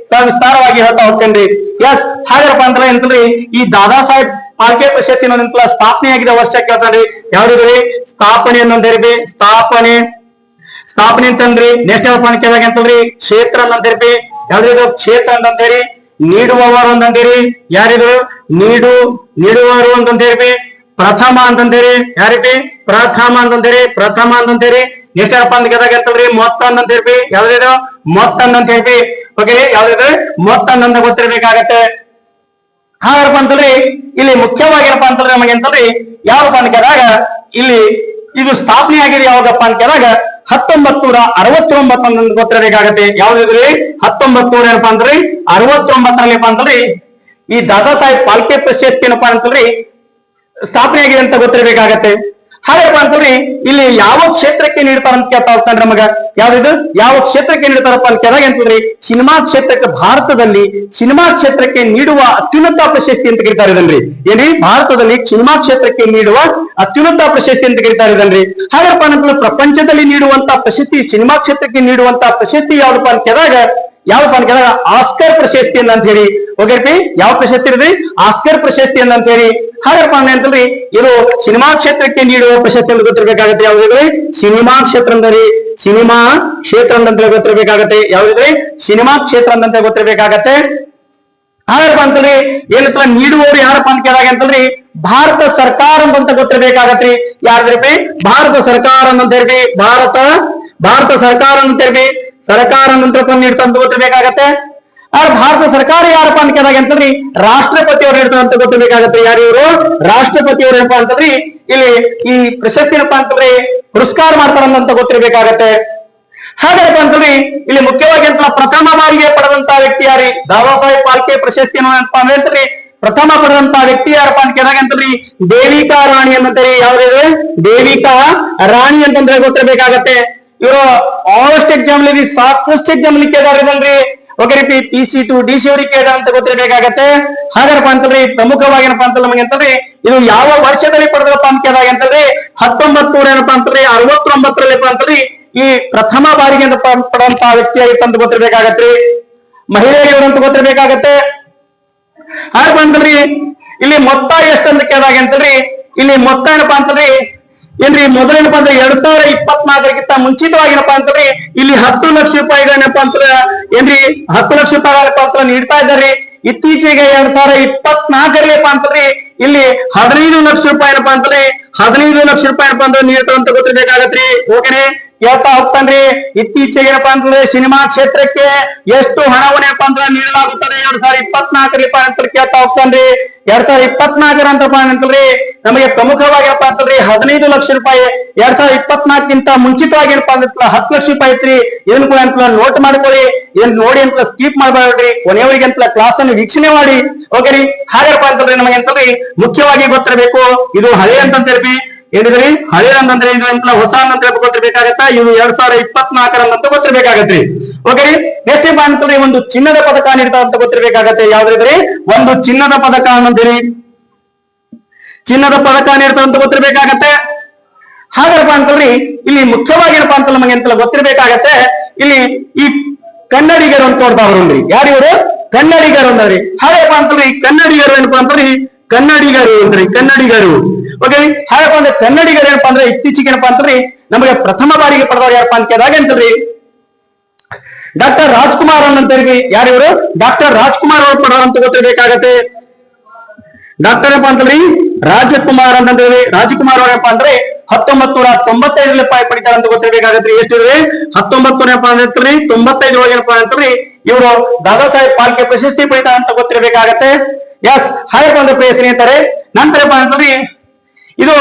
ವಿಸ್ತಾರವಾಗಿ ಹೇಳ್ತಾ ಹೋಗ್ತೇನ್ರಿ. ಎಸ್ ಹಾಗಾರಪ್ಪ ಅಂತ ಅಂತಲ್ರಿ ಈ ದಾದಾ ಸಾಹೇಬ್ ಪಾಲ್ಕೆ ಪ್ರಶಸ್ತಿ ಅನ್ನೋದಂತಲ್ಲ ಸ್ಥಾಪನೆ ಆಗಿದ ವರ್ಷ ಕೇಳ್ತಾನ್ರಿ. ಯಾವ್ದ್ರಿ ಸ್ಥಾಪನೆ ಅನ್ನೋದೇರಿ ಸ್ಥಾಪನೆ ಅಂತಂದ್ರಿ. ನೆಕ್ಸ್ಟ್ ಯಾವಪ್ಪ ಅಂತ ಕೇಳಿದಾಗ ಅಂತಲ್ರಿ ಕ್ಷೇತ್ರ ಅಂತಂದ್ರಿ. ಯಾವ್ದು ಕ್ಷೇತ್ರ ಅಂತಂದೇರಿ. ನೀಡುವವರು ಅಂತಂತೀರಿ, ಯಾರಿದ್ರು ನೀಡುವವರು ಅಂತಂತೀರಿ. ಪ್ರಥಮ ಅಂತಂತೀರಿ, ಯಾರಿಪಿ ಪ್ರಥಮ ಅಂತಂತೀರಿ. ನೆಕ್ಸ್ಟ್ ಏನಪ್ಪಾ ಅಂತ ಕೇಳಿದಾಗ ಅಂತಂದ್ರಿ ಮೊತ್ತೊಂದ್ ಅಂತ ಹೇಳ್ರಿ, ಯಾವ್ದಿದು ಮೊತ್ತೊಂದ್ ಅಂತ ಹೇಳ್ರಿ. ಓಕೆ, ಯಾವ್ದಿದು ಮೊತ್ತೊಂದ್ ಅಂತ ಗೊತ್ತಿರ್ಬೇಕಾಗತ್ತೆ. ಹಾಗಪ್ಪ ಅಂತಂದ್ರಿ ಇಲ್ಲಿ ಮುಖ್ಯವಾಗಿ ಏನಪ್ಪಾ ಅಂತಂದ್ರೆ ನಮಗೆ ಅಂತಂದ್ರಿ ಯಾವಪ್ಪ ಅಂತ ಕೇಳಿದಾಗ ಇಲ್ಲಿ ಇದು ಸ್ಥಾಪನೆ ಆಗಿದೆ ಯಾವಾಗಪ್ಪ ಅಂತ ಕೇಳಿದಾಗ 1969 ಅಂತ ಗೊತ್ತಿರಬೇಕಾಗತ್ತೆ. ಯಾವ್ದಿದ್ರಿ 1900 ಏನಪ್ಪಾ ಅಂದ್ರಿ 69 ಅಂತಂದ್ರಿ ಈ ದಾದಾ ಸಾಹೇಬ್ ಫಾಲ್ಕೆ ಪ್ರಶಸ್ತಿ ಏನಪ್ಪಾ ಅಂತಂದ್ರಿ ಸ್ಥಾಪನೆ ಆಗಿದೆ ಅಂತ ಗೊತ್ತಿರಬೇಕಾಗತ್ತೆ. ಹಾಗಪ್ಪ ಅಂತಂದ್ರಿ ಇಲ್ಲಿ ಯಾವ ಕ್ಷೇತ್ರಕ್ಕೆ ನೀಡ್ತಾರ ಅಂತ ಕೇಳ್ತಾ ಹೋಗ್ತಾನೆ ನಮಗ. ಯಾವ್ದಿದು ಯಾವ ಕ್ಷೇತ್ರಕ್ಕೆ ನೀಡ್ತಾರಪ್ಪ ಅಂತ ಕೇಳಿದಾಗ ಅಂತಂದ್ರಿ ಸಿನಿಮಾ ಕ್ಷೇತ್ರಕ್ಕೆ, ಭಾರತದಲ್ಲಿ ಸಿನಿಮಾ ಕ್ಷೇತ್ರಕ್ಕೆ ನೀಡುವ ಅತ್ಯುನ್ನತ ಪ್ರಶಸ್ತಿ ಅಂತ ಕರೀತಾರೆ ಇದನ್ರಿ. ಏನ್ರಿ ಭಾರತದಲ್ಲಿ ಸಿನಿಮಾ ಕ್ಷೇತ್ರಕ್ಕೆ ನೀಡುವ ಅತ್ಯುನ್ನತ ಪ್ರಶಸ್ತಿ ಅಂತ ಕರೀತಾರೆ ಇದನ್ರಿ. ಹಾಗಪ್ಪ ಅಂತಂದ್ರೆ ಪ್ರಪಂಚದಲ್ಲಿ ನೀಡುವಂತ ಪ್ರಶಸ್ತಿ, ಸಿನಿಮಾ ಕ್ಷೇತ್ರಕ್ಕೆ ನೀಡುವಂತ ಪ್ರಶಸ್ತಿ ಯಾವ್ದಪ್ಪ ಅಂತ ಕೇಳಿದಾಗ ಆಸ್ಕರ್ ಪ್ರಶಸ್ತಿ ಅಂತ ಹೇಳಿ. ಓಕೆ, ಯಾವ ಪ್ರಶಸ್ತಿ ಇರದ್ರಿ ಆಸ್ಕರ್ ಪ್ರಶಸ್ತಿ ಅಂತ ಹೇಳಿ. ಹಾಗಪ್ಪ ಅಂತಂದ್ರಿ ಇದು ಸಿನಿಮಾ ಕ್ಷೇತ್ರಕ್ಕೆ ನೀಡುವ ಪ್ರಶಸ್ತಿ ಅಂತ ಗೊತ್ತಿರ್ಬೇಕಾಗತ್ತೆ. ಯಾವ್ದಿದ್ರಿ ಸಿನಿಮಾ ಕ್ಷೇತ್ರ ಅಂದ್ರಿ, ಸಿನಿಮಾ ಕ್ಷೇತ್ರ ಅಂತ ಗೊತ್ತಿರ್ಬೇಕಾಗತ್ತೆ. ಯಾವ್ದಿದ್ರಿ ಸಿನಿಮಾ ಕ್ಷೇತ್ರ ಅಂತ ಗೊತ್ತಿರ್ಬೇಕಾಗತ್ತೆ. ಹಾಗಪ್ಪ ಅಂತಂದ್ರಿ ಏನತ್ರ ನೀಡುವವರು ಯಾರಪ್ಪ ಅಂತ ಕೇಳಿದಾಗ ಅಂತಂದ್ರಿ ಭಾರತ ಸರ್ಕಾರ ಅಂತ ಗೊತ್ತಿರ್ಬೇಕಾಗತ್ರಿ. ಯಾರ್ದ್ರಿ ಭಾರತ ಸರ್ಕಾರ ಅಂತ ಹೇಳಿ, ಭಾರತ ಸರ್ಕಾರ ಅಂತ ಹೇಳಿ ಸರ್ಕಾರ ನಂತರ ನೀಡ್ತಂತ ಗೊತ್ತಿರ್ಬೇಕಾಗತ್ತೆ. ಆದ್ರೆ ಭಾರತ ಸರ್ಕಾರ ಯಾರಪ್ಪ ಅಂತ ಕೇಳಿದಾಗ ಅಂತಂದ್ರಿ ರಾಷ್ಟ್ರಪತಿಯವರು ನೀಡ್ತಾರಂತ ಗೊತ್ತಿರ್ಬೇಕಾಗತ್ತೆ. ಯಾರಿವರು ರಾಷ್ಟ್ರಪತಿಯವರು ಏನಪ್ಪಾ ಅಂತಂದ್ರಿ ಇಲ್ಲಿ ಈ ಪ್ರಶಸ್ತಿ ಏನಪ್ಪಾ ಅಂತಂದ್ರೆ ಪುರಸ್ಕಾರ ಮಾಡ್ತಾರಂತ ಗೊತ್ತಿರ್ಬೇಕಾಗತ್ತೆ. ಹಾಗಪ್ಪ ಅಂತಂದ್ರಿ ಇಲ್ಲಿ ಮುಖ್ಯವಾಗಿ ಅಂತ ಪ್ರಥಮ ಬಾರಿಗೆ ಪಡೆದಂತ ವ್ಯಕ್ತಿ ಯಾರಿ ದಾದಾ ಸಾಹೇಬ್ ಫಾಲ್ಕೆ ಪ್ರಶಸ್ತಿ ಏನಪ್ಪಾ ಅಂದ್ರೆ ಪ್ರಥಮ ಪಡೆದಂತ ವ್ಯಕ್ತಿ ಯಾರಪ್ಪ ಅಂತ ಕೇಳಿದಾಗ ಅಂತಂದ್ರಿ ದೇವಿಕಾ ರಾಣಿ ಅಂತಂದ್ರಿ. ಯಾವ್ದು ದೇವಿಕಾ ರಾಣಿ ಅಂತಂದ್ರೆ ಗೊತ್ತಿರ್ಬೇಕಾಗತ್ತೆ. ಇವರು ಆಲ್ಸ್ಟ್ ಎಕ್ಸಾಮ್ ಸಾಕಷ್ಟು ಎಕ್ಸಾಮ್ ಕೇಳಿದಾರಲ್ರಿ. ಓಕೆ ರೀ PC2 DC ಅವ್ರಿಗೆ ಕೇಳಿದಾರ ಅಂತ ಗೊತ್ತಿರ್ಬೇಕಾಗತ್ತೆ. ಹಾಗಾರಪ್ಪ ಅಂತಂದ್ರಿ ಪ್ರಮುಖವಾಗಿ ಏನಪ್ಪಾ ಅಂತ ನಮಗೆ ಅಂತಂದ್ರಿ ಇದು ಯಾವ ವರ್ಷದಲ್ಲಿ ಪಡೆದಪ್ಪ ಅಂತ ಕೇಳಿದಾಗ ಅಂತಂದ್ರಿ 1900 ಏನಪ್ಪಾ ಅಂತಂದ್ರಿ 69 ಅಂತಂದ್ರಿ ಈ ಪ್ರಥಮ ಬಾರಿಗೆ ಪಡೆದಂತ ವ್ಯಕ್ತಿ ಆಗಿತ್ತು ಅಂತ ಗೊತ್ತಿರ್ಬೇಕಾಗತ್ರಿ. ಮಹಿಳೆಯರು ಅಂತ ಗೊತ್ತಿರ್ಬೇಕಾಗತ್ತೆ. ಹಾಗಪ್ಪ ಅಂತಂದ್ರಿ ಇಲ್ಲಿ ಮೊತ್ತ ಎಷ್ಟಂತ ಕೇಳಿದಾಗ ಅಂತಂದ್ರಿ ಇಲ್ಲಿ ಮೊತ್ತ ಏನಪ್ಪಾ ಅಂತಂದ್ರಿ ಏನ್ರಿ ಮೊದಲೇನಪ್ಪ ಅಂದ್ರೆ 2024 ಮುಂಚಿತವಾಗಿ ಏನಪ್ಪಾ ಅಂತಂದ್ರೆ ಇಲ್ಲಿ 10 ಲಕ್ಷ ರೂಪಾಯಿಗಳೇನಪ್ಪಾ ಅಂತ ಏನ್ರಿ 10 ಲಕ್ಷ ರೂಪಾಯಿಗಳಪ್ಪ ಅಂತ ನೀಡ್ತಾ ಇದ್ದಾರೆ. ಇತ್ತೀಚೆಗೆ 2024 ಅಂತಂದ್ರೆ ಇಲ್ಲಿ 15 ಲಕ್ಷ ರೂಪಾಯಿ ಏನಪ್ಪಾ ಅಂತಂದ್ರೆ 15 ಲಕ್ಷ ರೂಪಾಯಿ ಏನಪ್ಪಾ ಅಂದ್ರೆ ನೀಡ್ತಾವ ಅಂತ ಗೊತ್ತಿರ್ಬೇಕಾಗತ್ರಿ. ಓಕೆನೆ, ಹೇಳ್ತಾ ಹೋಗ್ತಾನ್ರಿ ಇತ್ತೀಚೆಗೆ ಏನಪ್ಪಾ ಅಂತಂದ್ರೆ ಸಿನಿಮಾ ಕ್ಷೇತ್ರಕ್ಕೆ ಎಷ್ಟು ಹಣವನ್ನೇನಪ್ಪಾ ಅಂದ್ರೆ ನೀಡಲಾಗುತ್ತದೆ 2024 ಅಂತ ಕೇಳ್ತಾ ಹೋಗ್ತಾನ್ರಿ. 2024 ಅಂತಪ್ಪ ಅಂತಂದ್ರೆ ನಮಗೆ ಪ್ರಮುಖವಾಗಿ ಏನಪ್ಪಾ ಅಂತಂದ್ರೆ 15 ಲಕ್ಷ ರೂಪಾಯಿ 2024 ಮುಂಚಿತವಾಗಿ ಏನಪ್ಪಾ ಅಂದ್ರೆ 10 ಲಕ್ಷ ರೂಪಾಯಿ ಐತ್ರಿ. ಇದನ್ನ ಕೂಡ ಅಂತ ನೋಟ್ ಮಾಡ್ಕೊಳ್ಳಿ, ಇದನ್ನ ನೋಡಿ ಅಂತ ಸ್ಕಿಪ್ ಮಾಡಬೇಡ್ರಿ, ಕೊನೆಯವರಿಗೆ ಅಂತ ಕ್ಲಾಸ್ ಅನ್ನು ವೀಕ್ಷಣೆ ಮಾಡಿ. ಓಕೆ ರೀ, ಹಾಗಪ್ಪ ಅಂತಂದ್ರೆ ನಮಗೆ ಅಂತಂದ್ರೆ ಮುಖ್ಯವಾಗಿ ಗೊತ್ತಿರಬೇಕು ಇದು ಹಳೆ ಅಂತ ಹೇಳ್ರಿ. ಏನಿದ್ರಿ ಹಳೆ ಅಂತಂದ್ರೆ ಇದು ಅಂತ ಹೊಸ ಅಂತ ಗೊತ್ತಿರ್ಬೇಕಾಗತ್ತ. ಇವು 2024 ಅಂತ ಗೊತ್ತಿರ್ಬೇಕಾಗತ್ರಿ. ಓಕೆ ರೀ, ನೆಕ್ಸ್ಟ್ ಏನಪ್ಪಾ ಅಂತಂದ್ರೆ ಒಂದು ಚಿನ್ನದ ಪದಕ ನೀಡ್ತಾ ಅಂತ ಗೊತ್ತಿರ್ಬೇಕಾಗತ್ತೆ. ಯಾವ್ದ್ರಿ ಒಂದು ಚಿನ್ನದ ಪದಕ ಅನ್ನಂತೀರಿ, ಚಿನ್ನದ ಪದಕ ನೀಡ್ತಾ ಅಂತ ಗೊತ್ತಿರ್ಬೇಕಾಗತ್ತೆ. ಹಾಗಪ್ಪ ಅಂತಂದ್ರಿ ಇಲ್ಲಿ ಮುಖ್ಯವಾಗಿ ಏನಪ್ಪಾ ಅಂತ ನಮಗೆ ಅಂತ ಗೊತ್ತಿರ್ಬೇಕಾಗತ್ತೆ. ಇಲ್ಲಿ ಈ ಕನ್ನಡಿಗರು ಅಂತ ನೋಡ್ತಾವ್ರಿ. ಯಾರಿವರು ಕನ್ನಡಿಗರು ಅಂದ್ರಿ. ಹಾಗಪ್ಪ ಅಂತಂದ್ರೆ ಈ ಕನ್ನಡಿಗರು ಏನಪ್ಪಾ ಅಂತಂದ್ರೆ ಕನ್ನಡಿಗರು ಅಂದ್ರಿ, ಕನ್ನಡಿಗರು. ಓಕೆ, ಹಾಗಪ್ಪ ಅಂದ್ರೆ ಕನ್ನಡಿಗರು ಏನಪ್ಪಾ ಅಂದ್ರೆ ಇತ್ತೀಚೆಗೆ ಏನಪ್ಪಾ ಅಂತಂದ್ರೆ ನಮಗೆ ಪ್ರಥಮ ಬಾರಿಗೆ ಪಡೆದವರು ಯಾರಪ್ಪ ಅಂತ ಕೇಳಿದಾಗ ಅಂತಂದ್ರಿ ಡಾಕ್ಟರ್ ರಾಜ್ಕುಮಾರ್ ಅಂತಂದ್ರಿ. ಯಾರಿವರು ಡಾಕ್ಟರ್ ರಾಜ್ಕುಮಾರ್ ಅವರು ಪಡೆದವರು ಅಂತ ಗೊತ್ತಿರ್ಬೇಕಾಗತ್ತೆ. ಡಾಕ್ಟರ್ ಏನಪ್ಪಾ ಅಂತಂದ್ರಿ ರಾಜಕುಮಾರ್ ಅಂತಂದ್ರಿ. ರಾಜಕುಮಾರ್ ಅವರಪ್ಪ ಅಂದ್ರೆ 1995 ಪಡಿತಾರೆ ಅಂತ ಗೊತ್ತಿರ್ಬೇಕಾಗತ್ರಿ. ಎಷ್ಟಿದ್ರಿ 1995 ಏನಪ್ಪಾ ಅಂತಂದ್ರಿ ಇವರು ದಾದಾ ಸಾಹೇಬ್ ಫಾಲ್ಕೆ ಪ್ರಶಸ್ತಿ ಪಡಿತಾರೆ ಅಂತ ಗೊತ್ತಿರ್ಬೇಕಾಗತ್ತೆ. ಎಸ್, ಹಾಗಪ್ಪ ಅಂದ್ರೆ ಪ್ರಿಯ ಸ್ನೇಹಿತರೆ ನಂತರಪ್ಪ ಅಂತಂದ್ರಿ ಇದು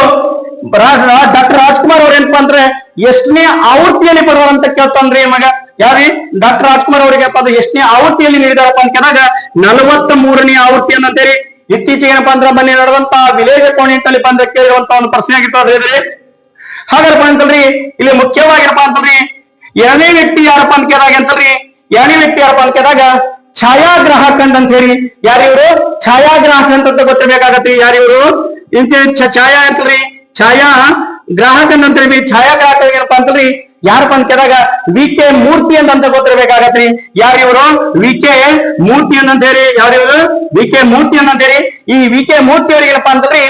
ಡಾಕ್ಟರ್ ರಾಜ್ಕುಮಾರ್ ಅವ್ರ ಏನಪ್ಪಾ ಅಂದ್ರೆ ಎಷ್ಟನೇ ಆವೃತ್ತಿಯಲ್ಲಿ ಪಡೆದವರು ಅಂತ ಕೇಳ್ತಾನ್ರಿ ಮಗ. ಯಾರಿ ಡಾಕ್ಟರ್ ರಾಜ್ಕುಮಾರ್ ಅವರಿಗೆ ಎಷ್ಟನೇ ಆವೃತ್ತಿಯಲ್ಲಿ ನೀಡಿದಾರಪ್ಪ ಅಂತ ಕೇಳಿದಾಗ 43ನೇ ಆವೃತ್ತಿ ಅಂತೇಳಿ. ಇತ್ತೀಚೆಗೆ ಏನಪ್ಪಾ ಅಂದ್ರೆ ಬನ್ನಿ ನಡೆದಂತ ವಿಲೇಜ್ ಅಕೌಂಟೆಂಟ್ ಅಲ್ಲಿ ಬಂದ ಕೇಳಿರುವಂತ ಒಂದು ಪ್ರಶ್ನೆ ಆಗಿತ್ತು. ಹಾಗಪ್ಪ ಅಂತಂದ್ರಿ ಇಲ್ಲಿ ಮುಖ್ಯವಾಗಿ ಏನಪ್ಪಾ ಅಂತಂದ್ರಿ ಎರಡನೇ ವ್ಯಕ್ತಿ ಯಾರಪ್ಪ ಅಂತ ಕೇಳಿದಾಗ ಅಂತಂದ್ರಿ ಎರಡನೇ ವ್ಯಕ್ತಿ ಯಾರಪ್ಪ ಅಂತ ಕೇಳಿದಾಗ ಛಾಯಾಗ್ರಾಹಕನ್ ಅಂತ ಹೇಳಿ. ಯಾರಿವರು ಛಾಯಾಗ್ರಾಹಕನ್ ಅಂತ ಗೊತ್ತಿರ್ಬೇಕಾಗತ್ರಿ. ಯಾರಿವರು ಇಂತ ಛಾಯಾ ಅಂತಂದ್ರಿ ಛಾಯಾ ಗ್ರಾಹಕನ್ ಅಂತ ಹೇಳಿ. ಛಾಯಾಗ್ರಾಹಕ ಏನಪ್ಪಾ ಅಂತಂದ್ರಿ ಯಾರಪ್ಪ ಅಂತ ಕೇಳಿದಾಗ VK ಮೂರ್ತಿ ಅಂತ ಗೊತ್ತಿರ್ಬೇಕಾಗತ್ರಿ. ಯಾರಿವರು VK ಮೂರ್ತಿ ಅಂತ ಹೇಳಿ. ಯಾರಿವರು VK ಮೂರ್ತಿ ಅಂತ ಹೇಳಿ. ಈ VK ಮೂರ್ತಿ ಅವರಿಗೆ ಏನಪ್ಪಾ ಅಂತಂದ್ರಿ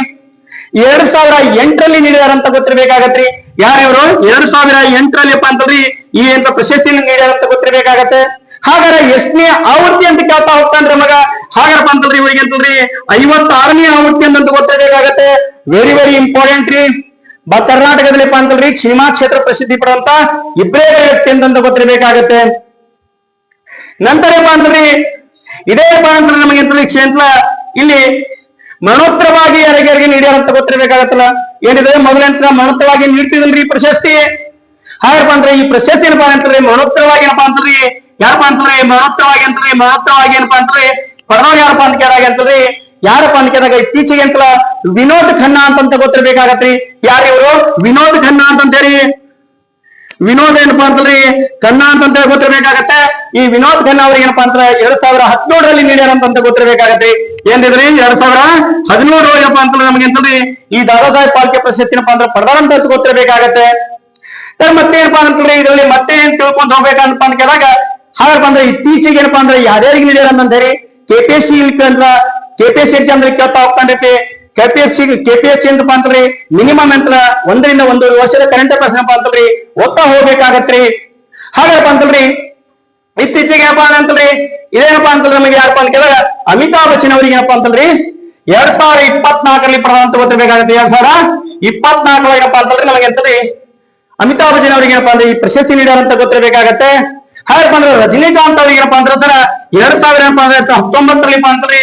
2008 ನೀಡಿದಾರಂತ ಗೊತ್ತಿರ್ಬೇಕಾಗತ್ರಿ. ಯಾರಿವರು 2008 ಅಂತಂದ್ರಿ ಈ ಅಂತ ಪ್ರಶಸ್ತಿಯನ್ನು ನೀಡಿದಾರಂತ ಗೊತ್ತಿರ್ಬೇಕಾಗತ್ತೆ. ಹಾಗಾದ್ರೆ ಎಷ್ಟನೇ ಆವೃತ್ತಿ ಅಂತ ಕೇಳ್ತಾ ಹೋಗ್ತಾನ್ರಿ ಮಗ. ಹಾಗಾರಪ್ಪ ಅಂತಂದ್ರಿ ಇವ್ರಿಗೆ ಅಂತಂದ್ರಿ 56ನೇ ಆವೃತ್ತಿ ಅಂತ ಗೊತ್ತಿರಬೇಕಾಗತ್ತೆ. ವೆರಿ ವೆರಿ ಇಂಪಾರ್ಟೆಂಟ್ ರೀ. ಕರ್ನಾಟಕದಲ್ಲಿಪ್ಪ ಅಂತಂದ್ರಿ ಸಿನಿಮಾ ಕ್ಷೇತ್ರ ಪ್ರಸಿದ್ಧಿ ಪಡುವಂತ ಇಬ್ಬರೇ ವ್ಯಕ್ತಿ ಅಂತ ಗೊತ್ತಿರಬೇಕಾಗತ್ತೆ. ನಂತರ ಏನಪ್ಪಾ ಅಂತಂದ್ರಿ ಇದೇ ಅಂತಂದ್ರೆ ನಮಗೆ ಅಂತಂದ್ರೆ ಕ್ಷೇತ್ರ ಇಲ್ಲಿ ಮರಣೋತ್ತರವಾಗಿ ಯಾರಿಗೆ ನೀಡ್ಯಾರ ಅಂತ ಗೊತ್ತಿರಬೇಕಾಗತ್ತಲ್ಲ. ಏನಿದೆ ಮೊದಲಂತ ಮರಣೋತ್ತರವಾಗಿ ನೀಡ್ತಿದಲ್ರಿ ಪ್ರಶಸ್ತಿ. ಹಾಗಪ್ಪ ಅಂದ್ರೆ ಈ ಪ್ರಶಸ್ತಿ ಏನಪ್ಪಾ ಅಂತಂದ್ರೆ ಮರಣೋತ್ತರವಾಗಿ ಏನಪ್ಪಾ ಅಂತಂದ್ರಿ ಯಾರಪ್ಪ ಅಂತಂದ್ರೆ ಮರಣೋತ್ತರವಾಗಿ ಏನಪ್ಪಾ ಅಂತಂದ್ರೆ ಪರವಾಗಿ ಯಾರಪ್ಪ ಅಂತ ಕೇಳಾಗ ಅಂತಂದ್ರಿ ಯಾರಪ್ಪ ಅಂತ ಕೇಳಿದಾಗ ಇತ್ತೀಚೆಗೆ ಅಂತ ವಿನೋದ್ ಖನ್ನಾ ಅಂತ ಗೊತ್ತಿರ್ಬೇಕಾಗತ್ರಿ. ಯಾರು ಇವರು ವಿನೋದ್ ಖನ್ನಾ ಅಂತಂತೇಳಿ ವಿನೋದ್ ಏನಪ್ಪಾ ಅಂತಂದ್ರಿ ಖನ್ನಾ ಅಂತ ಗೊತ್ತಿರ್ಬೇಕಾಗತ್ತೆ. ಈ ವಿನೋದ್ ಖನ್ನಾ ಅವ್ರಿಗೆ ಏನಪ್ಪಾ ಅಂತ 2017ರಲ್ಲಿ ನೀಡ್ಯಾರ ಅಂತ ಗೊತ್ತಿರ್ಬೇಕಾಗತ್ರಿ. ಏನಿದ್ರಿ 2017 ಏನಪ್ಪಾ ಅಂತಂದ್ರೆ ನಮಗೆ ಅಂತಂದ್ರಿ ಈ ದಾದಾ ಸಾಹೇಬ್ ಫಾಲ್ಕೆ ಪ್ರಶಸ್ತಿ ಏನಪ್ಪಾ ಅಂದ್ರೆ ಪಡೆದಾರಂತ ಗೊತ್ತಿರ್ಬೇಕಾಗತ್ತೆ. ಮತ್ತೆ ಏನಪ್ಪಾ ಅಂತಂದ್ರೆ ಇದರಲ್ಲಿ ಮತ್ತೆ ಏನ್ ತಿಳ್ಕೊಂಡು ಹೋಗ್ಬೇಕಂತ ಅಂತ ಕೇಳಿದಾಗ ಹಾಗಪ್ಪ ಅಂದ್ರೆ ಇತ್ತೀಚೆಗೆ ಏನಪ್ಪಾ ಅಂದ್ರೆ ಯಾರ್ಯಾರಿಗೆ ನೀಡ್ಯಾರ ಅಂತಂದೇಳಿ ಕೆಪಿಎಸ್ಸಿ ಎಕ್ಸಾಮ್ ಕೇಳ್ತಾ ಹೋಗ್ತಾನ್ರಿ. ಕೆಪಿಎಸ್ಸಿ ಅಂತಪ್ಪ ಅಂತಂದ್ರಿ ಮಿನಿಮಮ್ ಅಂತ 1 ರಿಂದ 1.5 ವರ್ಷದ ಕರೆಂಟ್ ಅಫೇರ್ಸ್ ಏನಪ್ಪಾ ಅಂತಂದ್ರಿ ಓದ್ತಾ ಹೋಗ್ಬೇಕಾಗತ್ರಿ. ಹಾಗಪ್ಪ ಅಂತಂದ್ರಿ ಇತ್ತೀಚೆಗೆ ಏನಪ್ಪಾ ಅಂತಂದ್ರಿ ಇದೇನಪ್ಪಾ ಅಂತಂದ್ರೆ ನಮಗೆ ಯಾರಪ್ಪ ಅಂತ ಕೇಳಿದಾಗ ಅಮಿತಾಬ್ ಬಚ್ಚನ್ ಅವ್ರಿಗೆ ಏನಪ್ಪಾ ಅಂತಂದ್ರಿ 2024ರಲ್ಲಿ ಪಡೆದಂತ ಗೊತ್ತಿರ್ಬೇಕಾಗತ್ತೆ. 2024 ಏನಪ್ಪಾ ಅಂತಂದ್ರೆ ನಮಗೆ ಅಂತಂದ್ರಿ ಅಮಿತಾಬ್ ಬಚ್ಚನ್ ಅವ್ರಿಗೆ ಏನಪ್ಪಾ ಅಂದ್ರೆ ಈ ಪ್ರಶಸ್ತಿ ನೀಡ್ಯಾರಂತ ಗೊತ್ತಿರಬೇಕಾಗತ್ತೆ. ಹಾಗಪ್ಪ ಅಂದ್ರೆ ರಜನಿಕಾಂತ್ ಅವ್ರಿಗೆ ಏನಪ್ಪಾ ಅಂದ್ರೆ 2019ರಲ್ಲಿ ಅಂತಂದ್ರಿ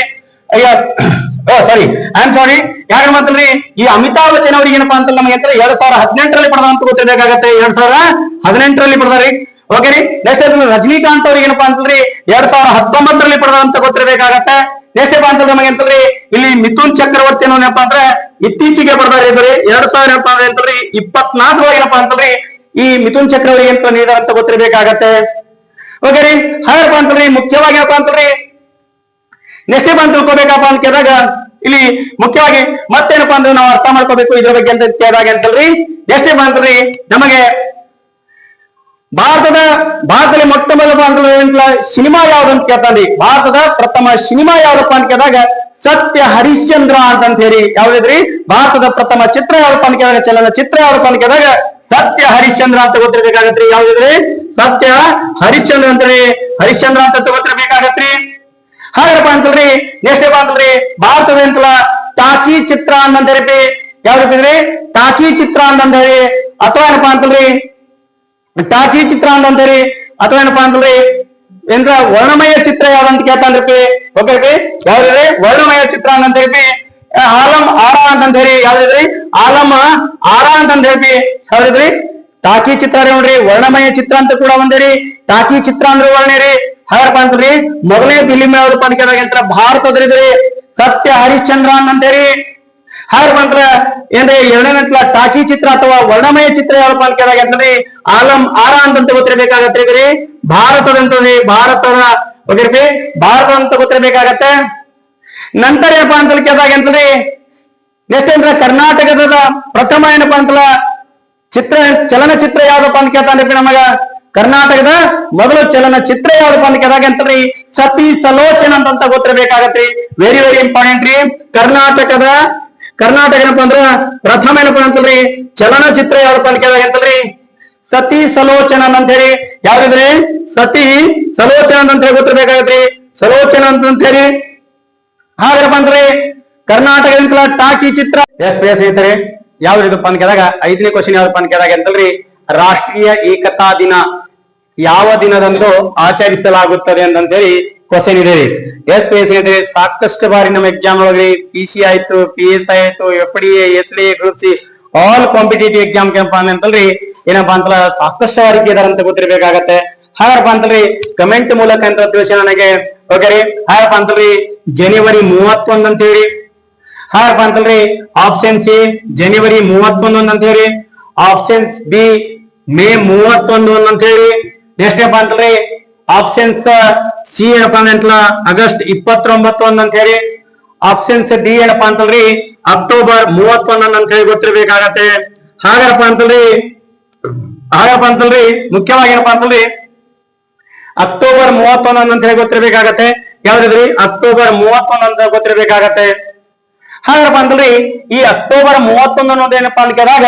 ಯಾರು ಮಾತಲ್ರಿ ಈ ಅಮಿತಾಬ್ ಬಚ್ಚನ್ ಅವ್ರಿಗೆ ಏನಪ್ಪಾ ಅಂತ ನಮಗೆ ಅಂತ 2018ರಲ್ಲಿ ಪಡೆದಂತ ಗೊತ್ತಿರಬೇಕಾಗತ್ತೆ. 2018ರಲ್ಲಿ ಪಡೆದಾರಿ. ಓಕೆ ರೀ. ನೆಕ್ಸ್ಟ್ ರಜನಿಕಾಂತ್ ಅವ್ರಿಗೆ ಏನಪ್ಪಾ ಅಂತಂದ್ರಿ 2019ರಲ್ಲಿ ಪಡೆದಂತ ಗೊತ್ತಿರಬೇಕಾಗತ್ತೆ. ನೆಕ್ಸ್ಟ್ ಏನಪ್ಪಾ ಅಂತಂದ್ರೆ ನಮಗೆ ಅಂತಂದ್ರಿ ಇಲ್ಲಿ ಮಿಥುನ್ ಚಕ್ರವರ್ತಿ ಏನಪ್ಪಾ ಅಂದ್ರೆ ಇತ್ತೀಚೆಗೆ ಪಡೆದಾರೆ ಇದ್ರಿ 2024 ಏನಪ್ಪಾ ಅಂತಂದ್ರಿ ಈ ಮಿಥುನ್ ಚಕ್ರವರ್ತಿ ಅಂತ ನೀಡಂತ ಗೊತ್ತಿರಬೇಕಾಗತ್ತೆ. ಓಕೆ ರೀ. ಹಾಗಪ್ಪ ಅಂತಂದ್ರಿ ಮುಖ್ಯವಾಗಿ ಏನಪ್ಪಾ ಅಂತಂದ್ರಿ ನೆಕ್ಸ್ಟ್ ಏನ್ ತಿಳ್ಕೊಬೇಕಪ್ಪ ಅಂತ ಕೇಳಿದಾಗ ಇಲ್ಲಿ ಮುಖ್ಯವಾಗಿ ಮತ್ತೇನಪ್ಪಾ ಅಂದ್ರೆ ನಾವು ಅರ್ಥ ಮಾಡ್ಕೋಬೇಕು ಇದ್ರ ಬಗ್ಗೆ ಅಂತ ಕೇಳಿದಾಗ ಅಂತಲ್ರಿ ನೆಕ್ಸ್ಟ್ ಏನ್ ಅಂತಂದ್ರಿ ನಮಗೆ ಭಾರತದಲ್ಲಿ ಮೊಟ್ಟ ಮೊದಲ ಸಿನಿಮಾ ಯಾವ್ದು ಅಂತ ಕೇಳ್ತಾನ್ರಿ. ಭಾರತದ ಪ್ರಥಮ ಸಿನಿಮಾ ಯಾವ್ದಪ್ಪ ಅಂತ ಕೇಳಿದಾಗ ಸತ್ಯ ಹರಿಶ್ಚಂದ್ರ ಅಂತ ಹೇಳಿ ಯಾವ್ದಿದ್ರಿ ಭಾರತದ ಪ್ರಥಮ ಚಿತ್ರ ಯಾವ್ದಪ್ಪ ಅಂತ ಕೇಳಿದಾಗ ಚಲನಚಿತ್ರ ಯಾವ್ದಪ್ಪ ಅಂತ ಕೇಳಿದಾಗ ಸತ್ಯ ಹರಿಶ್ಚಂದ್ರ ಅಂತ ಗೊತ್ತಿರ್ಬೇಕಾಗತ್ರಿ. ಯಾವ್ದಿದ್ರಿ ಸತ್ಯ ಹರಿಶ್ಚಂದ್ರ ಅಂತೇಳಿ ಹರಿಶ್ಚಂದ್ರ ಅಂತ ಗೊತ್ತಿರ್ಬೇಕಾಗತ್ರಿ. ಹಾಗಪ್ಪ ಅಂತಲ್ರಿ ನೆಕ್ಸ್ಟ್ ಏನಪ್ಪಾ ಅಂತಲ್ರಿ ಭಾರತದ ಅಂತಲ್ಲ ಟಾಕಿ ಚಿತ್ರ ಅಂತ ಹೇಳಿ ಯಾವ್ದಿದ್ರಿ ಟಾಕಿ ಚಿತ್ರ ಅಂತ ಹೇಳಿ ಅಥವಾ ಏನಪ್ಪಾ ಅಂತಲ್ರಿ ಟಾಕಿ ಚಿತ್ರ ಅಂತ ಹೇಳಿ ಅಥವಾ ಏನಪ್ಪಾ ಅಂತಲ್ರಿ ಏನ್ರ ವರ್ಣಮಯ ಚಿತ್ರ ಯಾವ್ದಂತ ಕೇಳ್ತಾನ್ರಿ. ಓಕೆ ಯಾವ್ದ್ರಿ ವರ್ಣಮಯ ಚಿತ್ರ ಅಂತ ಹೇಳಿ ಆಲಂ ಆರ ಅಂತ ಹೇಳಿ ಯಾವ್ದಿದ್ರಿ ಆಲಂ ಆರ ಅಂತ ಹೇಳಿ ಯಾವ್ದಿದ್ರಿ ಟಾಕಿ ಚಿತ್ರ ನೋಡ್ರಿ. ವರ್ಣಮಯ ಚಿತ್ರ ಅಂತ ಕೂಡ ಒಂದೇರಿ ಟಾಕಿ ಚಿತ್ರ ಅಂದ್ರೆ ವರ್ಣೇರಿ. ಹಾಗಪ್ಪ ಅಂತಂದ್ರಿ ಮೊದಲನೇ ಫಿಲಿಂ ಯಾವ್ದಪ್ಪ ಅಂತ ಕೇಳಿದಾಗ ಭಾರತದ್ರಿ ಸತ್ಯ ಹರಿಶ್ಚಂದ್ರ ಅಂತೇಳಿ. ಹಾಗಪ್ಪ ಅಂತ ಏನ್ರಿ ಎರಡನೇ ಟಾಕಿ ಚಿತ್ರ ಅಥವಾ ವರ್ಣಮಯ ಚಿತ್ರ ಯಾವಪ್ಪ ಅಂತ ಕೇಳಿದಾಗ ಅಂತಂದ್ರಿ ಆಲಂ ಆರ ಅಂತ ಗೊತ್ತಿರಬೇಕಾಗತ್ತೆ. ಭಾರತದಂತಂದ್ರಿ ಭಾರತದ ಹೋಗಿರ್ಬಿ ಭಾರತ ಅಂತ ಗೊತ್ತಿರಬೇಕಾಗತ್ತೆ. ನಂತರ ಏನಪ್ಪಾ ಅಂತ ಕೇಳಿದಾಗ ಅಂತಂದ್ರಿ ನೆಕ್ಸ್ಟ್ ಏನ್ರ ಕರ್ನಾಟಕದ ಪ್ರಥಮ ಏನಪ್ಪಾ ಅಂತಲ್ಲ ಚಲನಚಿತ್ರ ಯಾವ್ದಪ್ಪ ಅಂತ ಕೇಳ್ತಾನ್ರಿ ನಮಗ ಕರ್ನಾಟಕದ ಮೊದಲ ಚಲನಚಿತ್ರ ಯಾವ್ದಪ್ಪ ಅಂತ ಕೇಳಿದಾಗ ಅಂತಂದ್ರಿ ಸತಿ ಸಲೋಚನ ಅಂತ ಗೊತ್ತಿರಬೇಕಾಗತ್ರಿ. ವೆರಿ ವೆರಿ ಇಂಪಾರ್ಟೆಂಟ್ ರೀ. ಕರ್ನಾಟಕ ಏನಪ್ಪಾ ಅಂದ್ರ ಪ್ರಥಮ ಏನಪ್ಪಾ ಅಂತಂದ್ರಿ ಚಲನಚಿತ್ರ ಯಾವ್ದಪ್ಪ ಅಂತ ಕೇಳಿದಾಗ ಅಂತಂದ್ರಿ ಸತಿ ಸಲೋಚನ ಅಂತ ಹೇಳಿ ಯಾವ್ದಿದ್ರಿ ಸತಿ ಸಲೋಚನ ಅಂತ ಹೇಳಿ ಗೊತ್ತಿರ್ಬೇಕಾಗತ್ರಿ. ಸಲೋಚನ ಅಂತ ಹೇಳಿ ಹಾಗಪ್ಪ ಅಂದ್ರೆ ಕರ್ನಾಟಕದ ಟಾಕಿ ಚಿತ್ರ ಸ್ನೇಹಿತರೆ ಯಾವ್ದಿದಪ್ಪ ಅಂತ ಕೇಳಿದಾಗ 5ನೇ ಕ್ವಶನ್ ಯಾವ್ದಪ್ಪ ಅಂತ ಕೇಳಿದಾಗ ಅಂತಲ್ರಿ ರಾಷ್ಟ್ರೀಯ ಏಕತಾ ದಿನ ಯಾವ ದಿನದಂದು ಆಚರಿಸಲಾಗುತ್ತದೆ ಅಂತೇಳಿ ಕ್ವಶನ್ ಇದೆ. ಸ್ನೇಹಿತರೆ ಸಾಕಷ್ಟು ಬಾರಿ ನಮ್ಮ ಎಕ್ಸಾಮ್ ಒಳಗೆ PC ಆಯ್ತು PS ಆಯ್ತು FDA SDA group C all competitive exam ಅಂತಲ್ರಿ ಏನಪ್ಪಾ ಅಂತಲ್ಲ ಸಾಕಷ್ಟು ಬಾರಿ ಕೇಳಿದಾರಂತ ಗೊತ್ತಿರ್ಬೇಕಾಗತ್ತೆ. ಹಾಗಪ್ಪ ಅಂತಲ್ರಿ ಕಮೆಂಟ್ ಮೂಲಕ ಅಂತ ತಿಳಿಸಿ ನನಗೆ. ಓಕೆ ರೀ. ಹಾಗಪ್ಪ ಅಂತಲ್ರಿ ಜನವರಿ 31 ಅಂತ ಹೇಳಿ. ಹಾಗಪ್ಪ ಅಂತಲ್ರಿ ಆಪ್ಷನ್ ಸಿ ಜನವರಿ 31 ಅಂತ ಹೇಳಿ. ಆಪ್ಷನ್ ಬಿ ಮೇ 31 ಅಂತ ಹೇಳಿ. ನೆಕ್ಸ್ಟ್ ಏನಪ್ಪಾ ಅಂತಲ್ರಿ ಆಪ್ಷನ್ಸ್ ಸಿ ಏನಪ್ಪಾ ಅಂತಲ್ಲ ಆಗಸ್ಟ್ 29 ಅಂತ ಹೇಳಿ. ಆಪ್ಷನ್ಸ್ ಡಿ ಏನಪ್ಪಾ ಅಂತಲ್ರಿ ಅಕ್ಟೋಬರ್ 31 ಅಂತ ಹೇಳಿ ಗೊತ್ತಿರ್ಬೇಕಾಗತ್ತೆ. ಹಾಗಪ್ಪ ಅಂತಲ್ರಿ ಮುಖ್ಯವಾಗಿ ಏನಪ್ಪಾ ಅಂತಲ್ರಿ ಅಕ್ಟೋಬರ್ 31 ಅಂತ ಹೇಳಿ ಗೊತ್ತಿರ್ಬೇಕಾಗತ್ತೆ. ಯಾವ್ದಿದ್ರಿ ಅಕ್ಟೋಬರ್ 31 ಅಂತ ಗೊತ್ತಿರ್ಬೇಕಾಗತ್ತೆ. ಹಾಗಪ್ಪ ಅಂತಲ್ರಿ ಈ ಅಕ್ಟೋಬರ್ 31 ಅನ್ನೋದೇನಪ್ಪಾ ಅಂತ ಕೇಳಿದಾಗ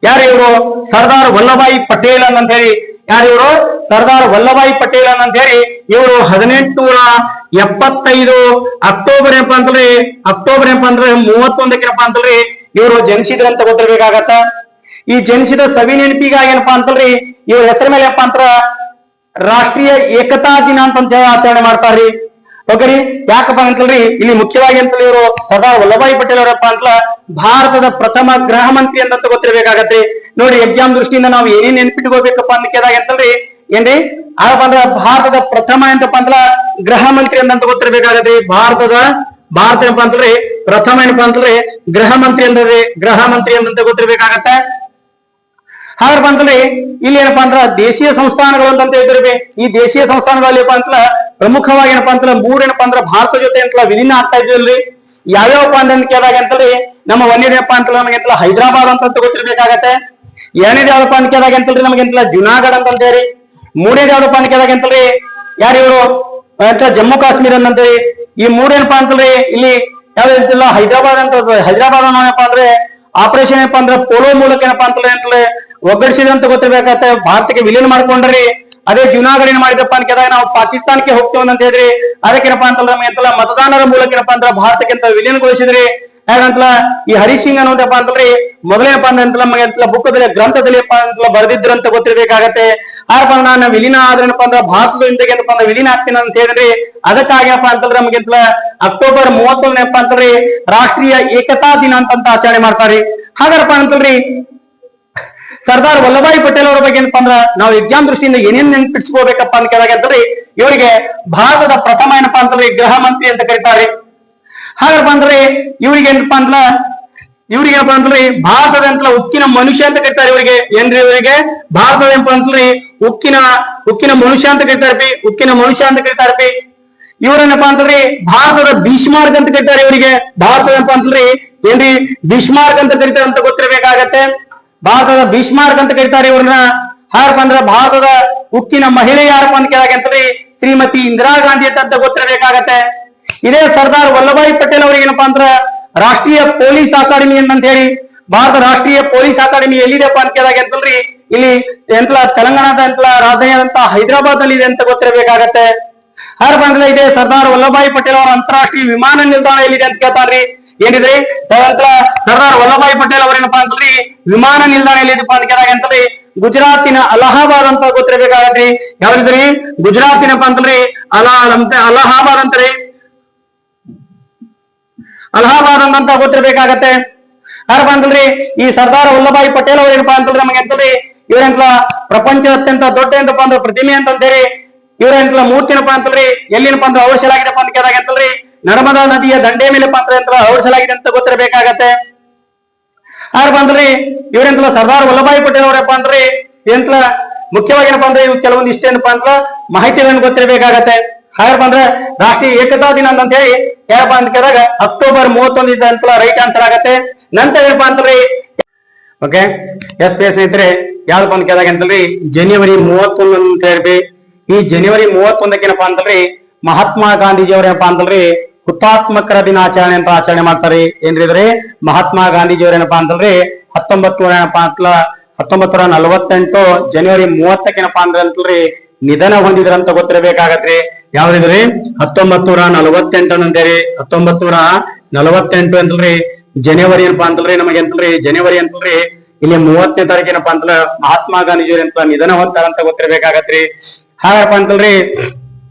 ಯಾರು ಇವರು ಸರ್ದಾರ್ ವಲ್ಲಭಾಯಿ ಪಟೇಲ್ ಅಂತ ಹೇಳಿ ಯಾರು ಇವರು ಸರ್ದಾರ್ ವಲ್ಲಭಾಯಿ ಪಟೇಲ್ ಅಂತ ಹೇಳಿ ಇವರು 1875 ಅಕ್ಟೋಬರ್ ಏನಪ್ಪಾ ಅಂತಂದ್ರೆ 31 ಅಂತಂದ್ರೆ ಇವರು ಜನಿಸಿದ್ರ ಅಂತ ಗೊತ್ತಿರ್ಬೇಕಾಗತ್ತ. ಈ ಜನಿಸಿದ ಸವಿ ನೆನಪಿಗಾಗಿ ಏನಪ್ಪಾ ಅಂತಂದ್ರಿ ಇವ್ರ ಹೆಸರ ಮೇಲೆ ಏನಪ್ಪಾ ಅಂತಾರ ರಾಷ್ಟ್ರೀಯ ಏಕತಾ ದಿನ ಅಂತ ಆಚರಣೆ ಮಾಡ್ತಾರ್ರಿ. ಓಕೆರಿ, ಯಾಕಪ್ಪ ಅಂತಲ್ರಿ ಇಲ್ಲಿ ಮುಖ್ಯವಾಗಿ ಅಂತೇಳಿ ಇವರು ಸರ್ದಾರ್ ವಲ್ಲಭಾಯಿ ಪಟೇಲ್ ಅವರಪ್ಪ ಅಂತಲ್ಲ ಭಾರತದ ಪ್ರಥಮ ಗೃಹ ಮಂತ್ರಿ ಅಂತ ಗೊತ್ತಿರ್ಬೇಕಾಗತ್ರಿ. ನೋಡಿ ಎಕ್ಸಾಮ್ ದೃಷ್ಟಿಯಿಂದ ನಾವು ಏನೇನ್ ನೆನ್ಪಿಟ್ಕೋಬೇಕಪ್ಪ ಅಂತ ಕೇಳಿದಾಗ ಅಂತಲ್ರಿ ಏನ್ರಿ ಆಗಪ್ಪ ಅಂದ್ರ ಭಾರತದ ಪ್ರಥಮ ಎಂತಪ್ಪ ಅಂತಲ್ಲ ಗೃಹ ಮಂತ್ರಿ ಅಂತ ಗೊತ್ತಿರ್ಬೇಕಾಗತ್ರಿ. ಭಾರತ ಏನಪ್ಪಾ ಅಂತಲ್ರಿ ಪ್ರಥಮ ಏನಪ್ಪಾ ಅಂತಂದ್ರೆ ಗೃಹ ಮಂತ್ರಿ ಅಂತ ಗೊತ್ತಿರ್ಬೇಕಾಗತ್ತೆ. ಹಾಗಾದ್ರೆ ಅಂತಂದ್ರೆ ಇಲ್ಲಿ ಏನಪ್ಪಾ ಅಂದ್ರ ದೇಶೀಯ ಸಂಸ್ಥಾನಗಳು ಅಂತ ಹೇಳ್ತಿರ್ವಿ. ಈ ದೇಶೀಯ ಸಂಸ್ಥಾನಗಳಲ್ಲಿ ಏನಪ್ಪಾ ಅಂತಲ್ಲ ಪ್ರಮುಖವಾಗಿ ಏನಪ್ಪಾ ಅಂತಲ್ಲ ಮೂರ್ ಏನಪ್ಪಾ ಅಂದ್ರ ಭಾರತ ಜೊತೆ ಅಂತಲ್ಲ ವಿಲೀನ ಆಗ್ತಾ ಇದ್ವಲ್ರಿ. ಯಾವ್ಯಾವಪ್ಪ ಅಂತ ಕೇಳಿದಾಗ ಅಂತಲ್ರಿ ನಮ್ಮ ಒಂದೇನಪ್ಪ ಅಂತಲ್ಲ ನಮಗೆಂತಲ್ಲ ಹೈದರಾಬಾದ್ ಅಂತ ಗೊತ್ತಿರ್ಬೇಕಾಗತ್ತೆ. ಎರಡನೇದು ಯಾವ್ದಪ್ಪ ಅಂತ ಕೇಳಿದಾಗ ಅಂತಲ್ರಿ ನಮಗೆಂತಲ್ಲ ಜುನಾಗಢ ಅಂತ ಹೇಳಿ. ಮೂರನೇದು ಯಾವ್ದಪ್ಪ ಅಂತ ಕೇಳಿದಾಗ ಅಂತಲ್ರಿ ಯಾರು ಇವರು ಜಮ್ಮು ಕಾಶ್ಮೀರ ಅಂತೇಳಿ. ಈ ಮೂರೇನಪ್ಪಾ ಅಂತಲ್ರಿ ಇಲ್ಲಿ ಯಾವ್ದಿಲ್ಲ ಹೈದರಾಬಾದ್ ಏನಪ್ಪಾ ಅಂದ್ರೆ ಆಪರೇಷನ್ ಏನಪ್ಪಾ ಅಂದ್ರೆ ಪೋಲೋ ಮೂಲಕ ಏನಪ್ಪಾ ಅಂತಂದ್ರೆ ಒಗ್ಗಡಿಸಿದೆ ಅಂತ ಗೊತ್ತಿರ್ಬೇಕಾಗತ್ತೆ. ಭಾರತಕ್ಕೆ ವಿಲೀನ ಮಾಡ್ಕೊಂಡ್ರಿ. ಅದೇ ಜುನಾಗಢ ಏನ್ ಮಾಡಿದಪ್ಪ ಅಂತ ಕೇಳಿದಾಗ ನಾವು ಪಾಕಿಸ್ತಾನಕ್ಕೆ ಹೋಗ್ತೇವೆ ಅಂತ ಹೇಳಿದ್ರಿ. ಅದಕ್ಕೇನಪ್ಪಾ ಅಂತಂದ್ರೆ ನಮ್ಗೆ ಮತದಾನದ ಮೂಲಕ ಏನಪ್ಪಾ ಅಂದ್ರೆ ಭಾರತಕ್ಕೆ ಅಂತ ವಿಲೀನಗೊಳಿಸಿದ್ರಿ. ಯಾಕಂತಲ್ಲ ಈ ಹರೀಶ್ ಸಿಂಗ್ ಅನ್ನೋದಪ್ಪ ಅಂತಂದ್ರೆ ಮೊದಲೇನಪ್ಪ ಅಂತಲ್ಲ ನಮಗೆ ಬುಕ್ಕದಲ್ಲಿ ಗ್ರಂಥದಲ್ಲಿ ಬರೆದಿದ್ರು ಅಂತ ಗೊತ್ತಿರ್ಬೇಕಾಗತ್ತೆ. ಆರಪ್ಪ ನಾನು ವಿಲೀನ ಆದ್ರೇನಪ್ಪ ಅಂದ್ರೆ ಭಾರತದ ಇಂದಿಗೆ ಏನಪ್ಪಾ ಅಂದ್ರೆ ವಿಲೀನ ಆಗ್ತೀನಿ ಅಂತ ಹೇಳಿದ್ರಿ. ಅದಕ್ಕಾಗಪ್ಪ ಅಂತಂದ್ರೆ ನಮಗೆ ಅಕ್ಟೋಬರ್ 31 ಅಂತಂದ್ರೆ ರಾಷ್ಟ್ರೀಯ ಏಕತಾ ದಿನ ಅಂತ ಆಚರಣೆ ಮಾಡ್ತಾರೆ. ಹಾಗಾರಪ್ಪ ಅಂತಲ್ರಿ ಸರ್ದಾರ್ ವಲ್ಲಭಾಯಿ ಪಟೇಲ್ ಅವರ ಬಗ್ಗೆ ಏನಪ್ಪಾ ಅಂದ್ರ ನಾವು ಎಕ್ಸಾಮ್ ದೃಷ್ಟಿಯಿಂದ ಏನೇನ್ ನೆನ್ಪಿಟ್ಸ್ಕೋಬೇಕಪ್ಪ ಅಂತ ಕೇಳಿದಾಗ ಅಂತಂದ್ರೆ ಇವರಿಗೆ ಭಾರತದ ಪ್ರಥಮ ಏನಪ್ಪಾ ಅಂತಂದ್ರೆ ಗೃಹ ಮಂತ್ರಿ ಅಂತ ಕರೀತಾರೆ. ಹಾಗಾರಪ್ಪ ಅಂದ್ರೆ ಇವ್ರಿಗೆ ಏನಪ್ಪಾ ಅಂತಂದ್ರೆ ಭಾರತದ ಅಂತ ಉಕ್ಕಿನ ಮನುಷ್ಯ ಅಂತ ಕರೀತಾರೆ. ಇವರಿಗೆ ಏನ್ರಿ ಇವರಿಗೆ ಭಾರತದ ಏನಪ್ಪಾ ಅಂತಂದ್ರೆ ಉಕ್ಕಿನ ಮನುಷ್ಯ ಅಂತ ಕರೀತಾರೆ. ಇವರೇನಪ್ಪಾ ಅಂತಂದ್ರೆ ಭಾರತದ ಬಿಸ್ಮಾರ್ಕ್ ಅಂತ ಕರೀತಾರೆ. ಇವರಿಗೆ ಭಾರತದ ಏನಪ್ಪಾ ಅಂತಂದ್ರೆ ಏನ್ರಿ ಬಿಸ್ಮಾರ್ಕ್ ಅಂತ ಕರೀತಾರೆ ಅಂತ ಗೊತ್ತಿರಬೇಕಾಗತ್ತೆ. ಭಾರತದ ಬಿಸ್ಮಾರ್ಕ್ ಅಂತ ಕರೀತಾರೆ ಇವ್ರನ್ನ. ಯಾರಪ್ಪ ಅಂದ್ರೆ ಭಾರತದ ಉಕ್ಕಿನ ಮಹಿಳೆ ಯಾರಪ್ಪ ಅಂತ ಕೇಳಾಗ ಅಂತಂದ್ರೆ ಶ್ರೀಮತಿ ಇಂದಿರಾ ಗಾಂಧಿ ಅಂತ ಗೊತ್ತಿರಬೇಕಾಗತ್ತೆ. ಇದೇ ಸರ್ದಾರ್ ವಲ್ಲಭಾಯಿ ಪಟೇಲ್ ಅವ್ರಿಗೆ ಏನಪ್ಪಾ ಅಂದ್ರ ರಾಷ್ಟ್ರೀಯ ಪೊಲೀಸ್ ಅಕಾಡೆಮಿ ಅಂತ ಹೇಳಿ ಭಾರತ ರಾಷ್ಟ್ರೀಯ ಪೊಲೀಸ್ ಅಕಾಡೆಮಿ ಎಲ್ಲಿದೆಪ್ಪ ಅಂತ ಕೇಳಾಗ ಅಂತಲ್ರಿ ಇಲ್ಲಿ ತೆಲಂಗಾಣದ ರಾಜಧಾನಿ ಅಂತ ಹೈದರಾಬಾದ್ ನಲ್ಲಿ ಇದೆ ಅಂತ ಗೊತ್ತಿರಬೇಕಾಗತ್ತೆ. ಯಾರಪ್ಪ ಅಂದ್ರೆ ಇದೆ ಸರ್ದಾರ್ ವಲ್ಲಭಾಯಿ ಪಟೇಲ್ ಅವರ ಅಂತಾರಾಷ್ಟ್ರೀಯ ವಿಮಾನ ನಿಲ್ದಾಣ ಎಲ್ಲಿದೆ ಅಂತ ಕೇಳ್ತಾರ್ರಿ. ಏನಿದ್ರಿ ಸರ್ದಾರ್ ವಲ್ಲಭಾಯಿ ಪಟೇಲ್ ಅವ್ರೇನಪ್ಪಾ ಅಂತಂದ್ರಿ ವಿಮಾನ ನಿಲ್ದಾಣ ಎಲ್ಲಿದೆಪ್ಪ ಅಂತ ಕೇಳಾಗ ಅಂತಂದ್ರೆ ಗುಜರಾತಿನ ಅಲಹಾಬಾದ್ ಅಂತ ಗೊತ್ತಿರಬೇಕಾಗತ್ರಿ. ಯಾವ್ದಿದ್ರಿ ಗುಜರಾತಿನಪ್ಪ ಅಂತಂದ್ರಿ ಅಲಹಾಬಾದ್ ಅಂತ್ರಿ. ಅಲಹಾಬಾದ್ ಅಂತ ಗೊತ್ತಿರಬೇಕಾಗತ್ತೆ. ಯಾರಪ್ಪ ಅಂತಂದ್ರಿ ಈ ಸರ್ದಾರ್ ವಲ್ಲಭಾಯಿ ಪಟೇಲ್ ಅವ್ರ ಏನಪ್ಪಾ ಅಂತಂದ್ರೆ ನಮಗೆ ಅಂತಂದ್ರಿ ಇವ್ರಂತ ಪ್ರಪಂಚದ ಅತ್ಯಂತ ದೊಡ್ಡ ಏನಪ್ಪಾ ಅಂದ್ರೆ ಪ್ರತಿಮೆ ಅಂತಂದೇಳಿ ಇವ್ರ ಮೂರ್ತಿನಪ್ಪ ಅಂತಂದ್ರಿ ಎಲ್ಲಿನಪ್ಪ ಅಂದ್ರೆ ಅವಶ್ಯಲಾಗಿದೆಪ್ಪ ಅಂತ ಕೇಳಿದಾಗ ಅಂತಂದ್ರಿ ನರ್ಮದಾ ನದಿಯ ದಂಡೆ ಮೇಲೆ ಅಂತ ಅವಶ್ಯಲಾಗಿದೆ ಅಂತ ಗೊತ್ತಿರಬೇಕಾಗತ್ತೆ. ಯಾರಪ್ಪ ಅಂದ್ರಿ ಇವ್ರೆಂತಲ ಸರ್ದಾರ್ ವಲ್ಲಭಾಯಿ ಪಟೇಲ್ ಅವರಪ್ಪ ಅಂದ್ರಿ ಎಂತಲ ಮುಖ್ಯವಾಗಿ ಏನಪ್ಪಾ ಅಂದ್ರೆ ಇವ್ ಕೆಲವೊಂದು ಇಷ್ಟ ಏನಪ್ಪಾ ಅಂತ ಮಾಹಿತಿಗಳನ್ನು ಗೊತ್ತಿರಬೇಕಾಗತ್ತೆ. ಹಾಗಪ್ಪ ಅಂದ್ರೆ ರಾಷ್ಟ್ರೀಯ ಏಕತಾ ದಿನ ಅಂತ ಹೇಳಿ ಯಾರಪ್ಪ ಅಂತ ಕೇಳಿದಾಗ ಅಕ್ಟೋಬರ್ 31 ಅಂತ ರೈಟ್ ಆನ್ಸರ್ ಆಗತ್ತೆ. ನಂತರ ಏನಪ್ಪಾ ಅಂತಂದ್ರಿ ಓಕೆ ಸ್ನೇಹಿತರೆ ಯಾವ್ದಪ್ಪ ಅಂತ ಕೇಳಿದಾಗ ಅಂತಂದ್ರಿ ಜನವರಿ 31 ಅಂತ ಹೇಳ್ರಿ. ಈ ಜನವರಿ 31 ಏನಪ್ಪಾ ಅಂತಂದ್ರಿ ಮಹಾತ್ಮ ಗಾಂಧೀಜಿ ಅವ್ರೇನಪ್ಪಾ ಅಂತಂದ್ರಿ ಹುತಾತ್ಮಕರ ದಿನಾಚರಣೆ ಅಂತ ಆಚರಣೆ ಮಾಡ್ತಾರೆ. ಏನ್ರಿ ಮಹಾತ್ಮ ಗಾಂಧೀಜಿ ಅವ್ರ ಏನಪ್ಪಾ ಅಂತಂದ್ರೆ 1948 ಜನವರಿ 30 ಏನಪ್ಪಾ ಅಂತಂದ್ರಿ ನಿಧನ ಹೊಂದಿದ್ರಂತ ಗೊತ್ತಿರಬೇಕಾಗತ್ರಿ. ಯಾವ್ದಿದ್ರಿ 1948 ಅಂತೇಳಿ 1948 ಅಂತಲ್ರಿ ಜನವರಿ ಏನಪ್ಪಾ ಅಂತಲ್ರಿ ನಮಗೆ ಅಂತಲ್ರಿ ಜನವರಿ ಅಂತಲ್ರಿ ಇಲ್ಲಿ 30ನೇ ತಾರೀಕು ಏನಪ್ಪಾ ಅಂತಂದ್ರ ಮಹಾತ್ಮ ಗಾಂಧೀಜಿ ಅವ್ರ ನಿಧನ ಹೊಂದಾರಂತ ಗೊತ್ತಿರಬೇಕಾಗತ್ರಿ. ಹಾಗಪ್ಪ ಅಂತಲ್ರಿ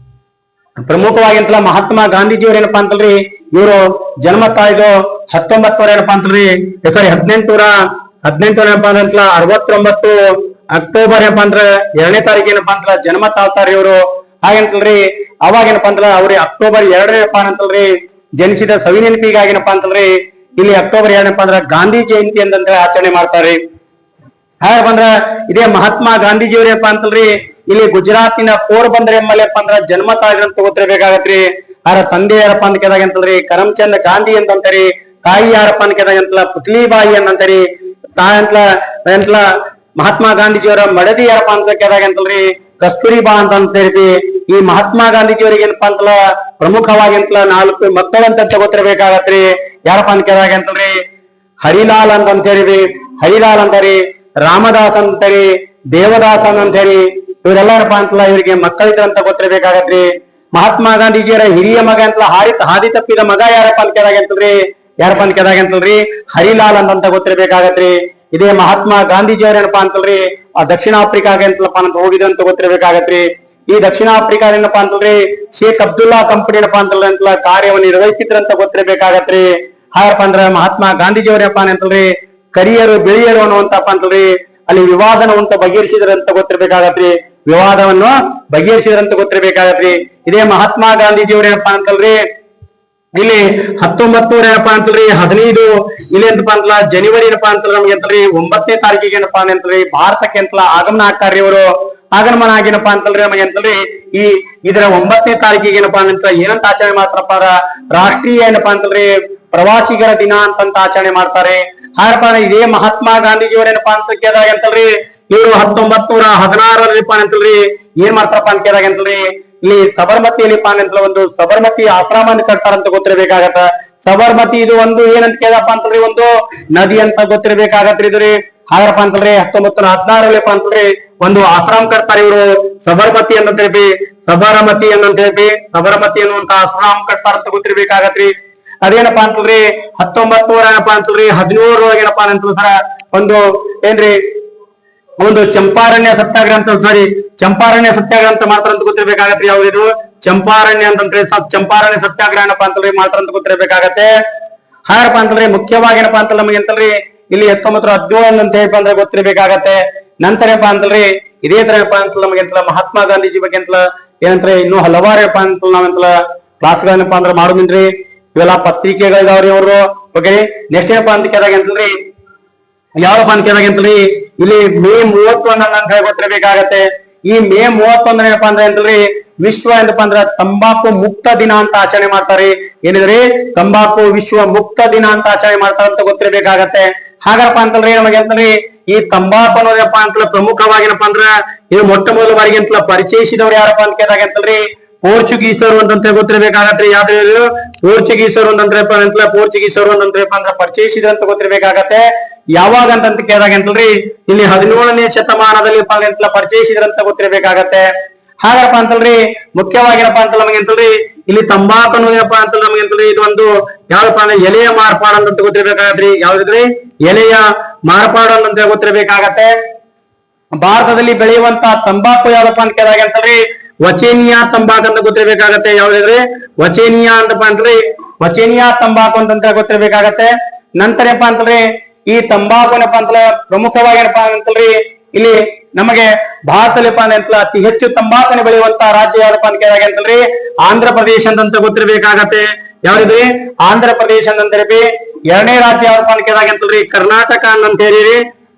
ಪ್ರಮುಖವಾಗಿ ಅಂತಲ್ಲ ಮಹಾತ್ಮ ಗಾಂಧೀಜಿಯವ್ರ ಏನಪ್ಪಾ ಅಂತಲ್ರಿ ಇವರು ಜನ್ಮ ತಾಯ್ದು 1900 ಏನಪ್ಪಾ ಅಂತಲ್ರಿ 1819 ಏನಪ್ಪಾ ಅಂತಲ್ಲ 69 ಅಕ್ಟೋಬರ್ ಏನಪ್ಪಾ ಅಂದ್ರ 2ನೇ ತಾರೀಕು ಏನಪ್ಪಾ ಅಂತ ಜನ್ಮ ತಾಳ್ತಾರ್ರಿ ಇವರು. ಹಾಗೇನಲ್ರಿ ಅವಾಗ ಏನಪ್ಪಾ ಅಂದ್ರ ಅವ್ರಿ ಅಕ್ಟೋಬರ್ 2 ಏನಪ್ಪಾ ಅಂತಲ್ರಿ ಜನಿಸಿದ ಸವಿ ನೆನಪಿಗಾಗಿ ಏನಪ್ಪಾ ಅಂತಲ್ರಿ ಇಲ್ಲಿ ಅಕ್ಟೋಬರ್ 2 ಏನಪ್ಪಾ ಅಂದ್ರ ಗಾಂಧಿ ಜಯಂತಿ ಅಂತ ಆಚರಣೆ ಮಾಡ್ತಾರ್ರಿ. ಹಾಗೆ ಬಂದ್ರ ಇದೇ ಮಹಾತ್ಮ ಗಾಂಧೀಜಿ ಅವ್ರಪ್ಪ ಅಂತಲ್ರಿ ಇಲ್ಲಿ ಗುಜರಾತಿನ ಪೋರ್ಬಂದರ್ ಎಂಬಲ್ಲಪ್ಪ ಅಂದ್ರ ಜನ್ಮ ತಾಳಿರಂತ ಗೊತ್ತಿರಬೇಕಾಗತ್ರಿ. ಅವರ ತಂದೆ ಯಾರಪ್ಪ ಅಂತ ಕೇಳಿದಾಗ ಅಂತಲ್ರಿ ಕರಮ್ಚಂದ್ ಗಾಂಧಿ ಅಂತಂತಾರಿ. ತಾಯಿ ಯಾರಪ್ಪ ಅಂತ ಕೇಳಿದಾಗ ಅಂತಲ್ಲ ಪುತ್ಲಿಬಾಯಿ ಅಂತಂತಾರಿ. ತಾಯಂತಲ ಮಹಾತ್ಮ ಗಾಂಧೀಜಿಯವರ ಮಡದಿ ಯಾರಪ್ಪ ಅಂತ ಕೇಳಿದಾಗ ಅಂತಲ್ರಿ ಕಸ್ತೂರಿಬಾ ಅಂತ ಹೇಳ್ತಿ. ಈ ಮಹಾತ್ಮ ಗಾಂಧೀಜಿಯವರಿಗೆ ಏನಪ್ಪಾ ಅಂತಲ್ಲ ಪ್ರಮುಖವಾಗಿ ಅಂತಲ್ಲ 4 ಮಕ್ಕಳಂತ ಗೊತ್ತಿರಬೇಕಾಗತ್ರಿ. ಯಾರಪ್ಪ ಅಂತ ಕೇಳಿದಾಗ ಅಂತಲ್ರಿ ಹರಿಲಾಲ್ ಅಂತ ಹೇಳಿ ಹರಿಲಾಲ್ ಅಂತಾರಿ, ರಾಮದಾಸ್ ಅಂತಾರಿ, ದೇವದಾಸನ್ ಅಂತ ಹೇಳಿ ಇವರೆಲ್ಲ ಏನಪ್ಪಾ ಅಂತಲ್ಲ ಇವರಿಗೆ ಮಕ್ಕಳಿದ್ರು ಅಂತ ಗೊತ್ತಿರ್ಬೇಕಾಗತ್ರಿ. ಮಹಾತ್ಮ ಗಾಂಧೀಜಿಯರ ಹಿರಿಯ ಮಗ ಅಂತಲ್ಲ ಹಾದಿ ತಪ್ಪಿದ ಮಗ ಯಾರಪ್ಪ ಅಂತ ಕೇಳಾಗ ಅಂತಲ್ರಿ ಹರಿಲಾಲ್ ಅಂತ ಗೊತ್ತಿರ್ಬೇಕಾಗತ್ರಿ. ಇದೇ ಮಹಾತ್ಮ ಗಾಂಧೀಜಿಯವ್ರ ಏನಪ್ಪಾ ಅಂತಲ್ರಿ ದಕ್ಷಿಣ ಆಫ್ರಿಕಾಗೆ ಅಂತಲಪ್ಪ ಅಂತ ಹೋಗಿದ್ರು ಅಂತ ಗೊತ್ತಿರ್ಬೇಕಾಗತ್ರಿ. ಈ ದಕ್ಷಿಣ ಆಫ್ರಿಕಾ ಏನಪ್ಪಾ ಅಂತಲ್ರಿ ಶೇಖ್ ಅಬ್ದುಲ್ಲಾ ಕಂಪನಿ ಏನಪ್ಪಾ ಅಂತಲ್ಲ ಕಾರ್ಯವನ್ನು ನಿರ್ವಹಿಸಿದ್ರಂತ ಗೊತ್ತಿರ್ಬೇಕಾಗತ್ರಿ. ಹಾಗಪ್ಪ ಅಂದ್ರ ಮಹಾತ್ಮ ಗಾಂಧೀಜಿಯವ್ರ ಏನಪ್ಪಾ ಅಂತಲ್ರಿ ಕರಿಯರು ಬೆಳೆಯರು ಅನ್ನುವಂತಪ್ಪ ಅಂತಲ್ರಿ ಅಲ್ಲಿ ವಿವಾದವನ್ನು ಬಗೆಹರಿಸಿದ್ರಂತ ಗೊತ್ತಿರ್ಬೇಕಾಗತ್ರಿ. ವಿವಾದವನ್ನು ಬಗೆಹರಿಸಿದ್ರಂತ ಗೊತ್ತಿರ್ಬೇಕಾಗತ್ರಿ. ಇದೇ ಮಹಾತ್ಮ ಗಾಂಧೀಜಿಯವ್ರ ಏನಪ್ಪಾ ಅಂತಲ್ರಿ ಇಲ್ಲಿ 1900 ಏನಪ್ಪಾ ಅಂತಲ್ರಿ 15 ಇಲ್ಲಿ ಏನಪ್ಪಾ ಅಂತಲ್ಲ ಜನವರಿ ಏನಪ್ಪಾ ಅಂತಲ್ಲ ನಮ್ಗೆ ಅಂತಲ್ರಿ 9ನೇ ತಾರೀಕಿಗೆ ಏನಪ್ಪಾ ಅಂತಲ್ರಿ ಭಾರತಕ್ಕೆ ಅಂತಲ್ಲ ಆಗಮನ ಆಗ್ತಾರ್ರಿ. ಇವರು ಆಗಮನ ಆಗಿನಪ್ಪಾ ಅಂತಲ್ರಿ ನಮಗೆ ಅಂತಲ್ರಿ ಇದರ 9ನೇ ತಾರೀಕಿಗೆ ಏನಪ್ಪಾ ಅಂತ ಏನಂತ ಆಚರಣೆ ಮಾಡ್ತಾರಪ್ಪ ರಾಷ್ಟ್ರೀಯ ಏನಪ್ಪಾ ಅಂತಲ್ರಿ ಪ್ರವಾಸಿಗರ ದಿನ ಅಂತ ಆಚರಣೆ ಮಾಡ್ತಾರೆ. ಹಾಗಪ್ಪ ಇದೇ ಮಹಾತ್ಮ ಗಾಂಧೀಜಿಯವ್ರ ಏನಪ್ಪಾ ಅಂತ ಕೇಳಿದಾಗ ಅಂತಲ್ರಿ ಇವರು 1916 ಅಂತಲ್ರಿ ಏನ್ ಮಾಡ್ತಾರಪ್ಪ ಅಂತ ಕೇಳಿದಾಗ ಅಂತಲ್ರಿ ಇಲ್ಲಿ ಸಬರ್ಮತಿಯಲ್ಲಿ ಅಂತಲ್ಲ ಒಂದು ಸಬರ್ಮತಿ ಆಶ್ರಮವನ್ನು ಕಟ್ತಾರಂತ ಗೊತ್ತಿರ್ಬೇಕಾಗತ್ತ. ಸಬರ್ಮತಿ ಇದು ಒಂದು ಏನಂತ ಕೇಳಪ್ಪ ಅಂತಲ್ರಿ ಒಂದು ನದಿ ಅಂತ ಗೊತ್ತಿರ್ಬೇಕಾಗತ್ರಿ. ಇದ್ರಿ ಹಾಗಪ್ಪ ಅಂತಲ್ರಿ 1916 ಅಂತಲ್ರಿ ಒಂದು ಆಶ್ರಮ ಕಟ್ತಾರೆ ಇವರು ಸಬರ್ಮತಿ ಅಂತ ಹೇಳಿ ಸಬರಮತಿ ಅನ್ನುವಂತ ಆಶ್ರಮ ಕಟ್ತಾರಂತ ಗೊತ್ತಿರ್ಬೇಕಾಗತ್ರಿ. ಅದೇನಪ್ಪಾ ಅಂತಲ್ರಿ 1900 ಏನಪ್ಪಾ ಅಂತಲ್ರಿ 17 ಏನಪ್ಪಾ ಅಂತಂದ್ರ ಒಂದು ಏನ್ರಿ ಒಂದು ಚಂಪಾರಣ್ಯ ಸತ್ಯಾಗ್ರಹ ಅಂತ ಚಂಪಾರಣ್ಯ ಸತ್ಯಾಗ್ರಹ ಅಂತ ಮಾಡ್ತಾರಂತ ಗೊತ್ತಿರ್ಬೇಕಾಗತ್ರಿ. ಯಾವ್ದು ಚಂಪಾರಣ್ಯ ಅಂತಂದ್ರೆ ಚಂಪಾರಣ್ಯ ಸತ್ಯಾಗ್ರಹ ಏನಪ್ಪಾ ಅಂತಲ್ರಿ ಮಾಡ್ತಾರಂತ ಗೊತ್ತಿರ್ಬೇಕಾಗತ್ತೆ. ಹಾಗಪ್ಪ ಅಂತಲ್ರಿ ಮುಖ್ಯವಾಗಿ ಏನಪ್ಪಾ ಅಂತಲ್ಲ ನಮಗೆ ಅಂತಲ್ರಿ ಇಲ್ಲಿ 1917 ಅಂತ ಹೇಳಪ್ಪ ಅಂದ್ರೆ ಗೊತ್ತಿರ್ಬೇಕಾಗತ್ತೆ. ನಂತರ ಏನಪ್ಪಾ ಅಂತಲ್ರಿ ಇದೇ ತರ ಏನಪ್ಪಾ ಅಂತಲ್ಲ ನಮಗೆ ಅಂತಲ್ಲ ಮಹಾತ್ಮ ಗಾಂಧೀಜಿ ಬಗ್ಗೆ ಅಂತಲ್ಲ ಏನಂದ್ರೆ ಇನ್ನೂ ಹಲವಾರು ಏನಪ್ಪಾ ಅಂತ ನಾವಂತಲ್ಲ ಕ್ಲಾಸ್ಗಳೇನಪ್ಪಾ ಅಂದ್ರೆ ಮಾಡೋದಿನ್ರಿ. ಇವೆಲ್ಲ ಪತ್ರಿಕೆಗಳಿದಾವ್ರಿ ಅವರು ಓಕೆ. ನೆಕ್ಸ್ಟ್ ಏನಪ್ಪಾ ಅಂತ ಕೇಳಿದಾಗ ಅಂತಲ್ರಿ ಯಾವಪ್ಪ ಅಂತ ಕೇಳಿದಾಗ ಅಂತಲ್ರಿ ಇಲ್ಲಿ ಮೇ 31 ಅಂತ ಹೇಳಿ ಗೊತ್ತಿರ್ಬೇಕಾಗತ್ತೆ. ಈ ಮೇ 31 ಏನಪ್ಪಾ ಅಂದ್ರೆ ಅಂತಲ್ರಿ ವಿಶ್ವ ಏನಪ್ಪಾ ಅಂದ್ರೆ ತಂಬಾಕು ಮುಕ್ತ ದಿನ ಅಂತ ಆಚರಣೆ ಮಾಡ್ತಾರೆ. ಏನಿದ್ರಿ ತಂಬಾಕು ವಿಶ್ವ ಮುಕ್ತ ದಿನ ಅಂತ ಆಚರಣೆ ಮಾಡ್ತಾರ ಅಂತ ಗೊತ್ತಿರ್ಬೇಕಾಗತ್ತೆ. ಹಾಗಪ್ಪ ಅಂತಲ್ರಿ ನಮಗೆ ಅಂತಲ್ರಿ ಈ ತಂಬಾಕು ಅನ್ನೋದಪ್ಪ ಅಂತಲ್ಲ ಪ್ರಮುಖವಾಗಿ ಏನಪ್ಪಾ ಅಂದ್ರ ಇದು ಮೊಟ್ಟ ಮೊದಲ ಬಾರಿಗೆ ಅಂತಲ್ಲ ಪರಿಚಯಿಸಿದವ್ರು ಯಾರಪ್ಪ ಅಂತ ಕೇಳಿದಾಗ ಅಂತಲ್ರಿ ಪೋರ್ಚುಗೀಸರು ಅಂತ ಗೊತ್ತಿರ್ಬೇಕಾಗತ್ರಿ. ಯಾವ್ದು ಪೋರ್ಚುಗೀಸರು ಅಂತಂದ್ರಪ್ಪ ಅಂತಲ್ಲ ಪೋರ್ಚುಗೀಸರು ಅಂತಂದ್ರಪ್ಪ ಅಂದ್ರೆ ಪರಿಚಯಿಸಿದ್ರು ಅಂತ ಗೊತ್ತಿರ್ಬೇಕಾಗತ್ತೆ. ಯಾವಾಗ ಅಂತ ಕೇಳಿದಾಗ ಅಂತಲ್ರಿ ಇಲ್ಲಿ 17ನೇ ಶತಮಾನದಲ್ಲಿ ಅಂತಲ್ಲ ಪರಿಚಯಿಸಿದ್ರಂತ ಗೊತ್ತಿರ್ಬೇಕಾಗತ್ತೆ. ಹಾಗಪ್ಪ ಅಂತಲ್ರಿ ಮುಖ್ಯವಾಗಿರಪ್ಪ ಅಂತಲ್ಲ ನಮಗೆ ಅಂತಲ್ರಿ ಇಲ್ಲಿ ತಂಬಾಕು ಅನ್ನೋದಪ್ಪ ಅಂತಲ್ಲ ನಮಗೆ ಅಂತಲ್ರಿ ಇದು ಒಂದು ಯಾವಪ್ಪ ಅಂದ್ರೆ ಎಲೆಯ ಮಾರ್ಪಾಡು ಅಂತ ಗೊತ್ತಿರ್ಬೇಕಾಗತ್ರಿ. ಯಾವ್ದಿದ್ರಿ ಎಲೆಯ ಮಾರ್ಪಾಡು ಅಂತ ಗೊತ್ತಿರ್ಬೇಕಾಗತ್ತೆ. ಭಾರತದಲ್ಲಿ ಬೆಳೆಯುವಂತ ತಂಬಾಕು ಯಾವ್ದಪ್ಪ ಅಂತ ಕೇಳಿದಾಗ ಅಂತಲ್ರಿ ವಚೇನಿಯಾ ತಂಬಾಕು ಅಂತ ಗೊತ್ತಿರ್ಬೇಕಾಗತ್ತೆ. ಯಾವ್ದಿದ್ರಿ ವಚೇನಿಯಾ ಅಂತಪ್ಪ ಅಂತಲ್ರಿ ವಚೇನಿಯಾ ತಂಬಾಕು ಅಂತ ಗೊತ್ತಿರ್ಬೇಕಾಗತ್ತೆ. ನಂತರ ಏನಪ್ಪಾ ಅಂತಲ್ರಿ ಈ ತಂಬಾಕು ಏನಪ್ಪಾ ಅಂತಲ್ಲ ಪ್ರಮುಖವಾಗಿ ಏನಪ್ಪಾ ಅಂತಲ್ರಿ ಇಲ್ಲಿ ನಮಗೆ ಭಾರತದಲ್ಲಿಪ್ಪ ಅಂತಲ್ಲ ಅತಿ ಹೆಚ್ಚು ತಂಬಾಕನ್ನು ಬೆಳೆಯುವಂತ ರಾಜ್ಯ ಯಾವ್ದಪ್ಪ ಅಂತ ಕೇಳಿದಾಗ ಅಂತಲ್ರಿ ಆಂಧ್ರ ಪ್ರದೇಶ ಅಂತ ಗೊತ್ತಿರ್ಬೇಕಾಗತ್ತೆ. ಯಾವ್ದಿದ್ರಿ ಆಂಧ್ರ ಪ್ರದೇಶ ಅಂತ ಹೇಳಿ. ಎರಡನೇ ರಾಜ್ಯ ಯಾವ್ದಪ್ಪ ಅಂತ ಕೇಳಿದಾಗ ಅಂತಲ್ರಿ ಕರ್ನಾಟಕ ಅಂತ ಹೇಳಿ.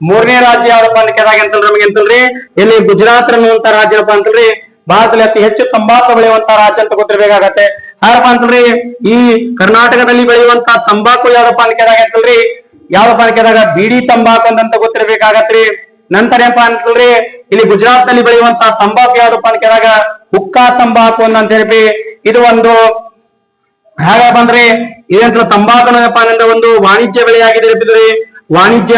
ಮೂರನೇ ರಾಜ್ಯ ಯಾವ್ದಪ್ಪ ಅಂತ ಕೇಳಿದಾಗ ಅಂತಲ್ರಿ ನಮಗೆ ಅಂತಲ್ರಿ ಇಲ್ಲಿ ಗುಜರಾತ್ ಅನ್ನುವಂತ ರಾಜ್ಯ ಏನಪ್ಪಾ ಅಂತಲ್ರಿ ಭಾರತದಲ್ಲಿ ಅತಿ ಹೆಚ್ಚು ತಂಬಾಕು ಬೆಳೆಯುವಂತ ರಾಜ್ಯ ಅಂತ ಗೊತ್ತಿರ್ಬೇಕಾಗತ್ತೆ. ಹಾಗಪ್ಪ ಅಂತಲ್ರಿ ಈ ಕರ್ನಾಟಕದಲ್ಲಿ ಬೆಳೆಯುವಂತ ತಂಬಾಕು ಯಾವ್ದಪ್ಪ ಅಂತ ಕೇಳಿದಾಗ ಅಂತಲ್ರಿ ಯಾವಪ್ಪ ಅಂತ ಕೇಳಿದಾಗ ಬೀಡಿ ತಂಬಾಕು ಅಂತ ಗೊತ್ತಿರ್ಬೇಕಾಗತ್ರಿ. ನಂತರ ಏನಪ್ಪಾ ಅಂತಲ್ರಿ ಇಲ್ಲಿ ಗುಜರಾತ್ ನಲ್ಲಿ ಬೆಳೆಯುವಂತ ತಂಬಾಕು ಯಾವ್ದಪ್ಪ ಅಂತ ಕೇಳಿದಾಗ ಹುಕ್ಕಾ ತಂಬಾಕು ಅಂತ ಹೇಳಿ. ಇದು ಒಂದು ಹಾಗಪ್ಪ ಅಂದ್ರೆ ಇದಂತ ತಂಬಾಕು ಏನಪ್ಪಾ ಒಂದು ವಾಣಿಜ್ಯ ಬೆಳೆಯಾಗಿದೆ. ವಾಣಿಜ್ಯ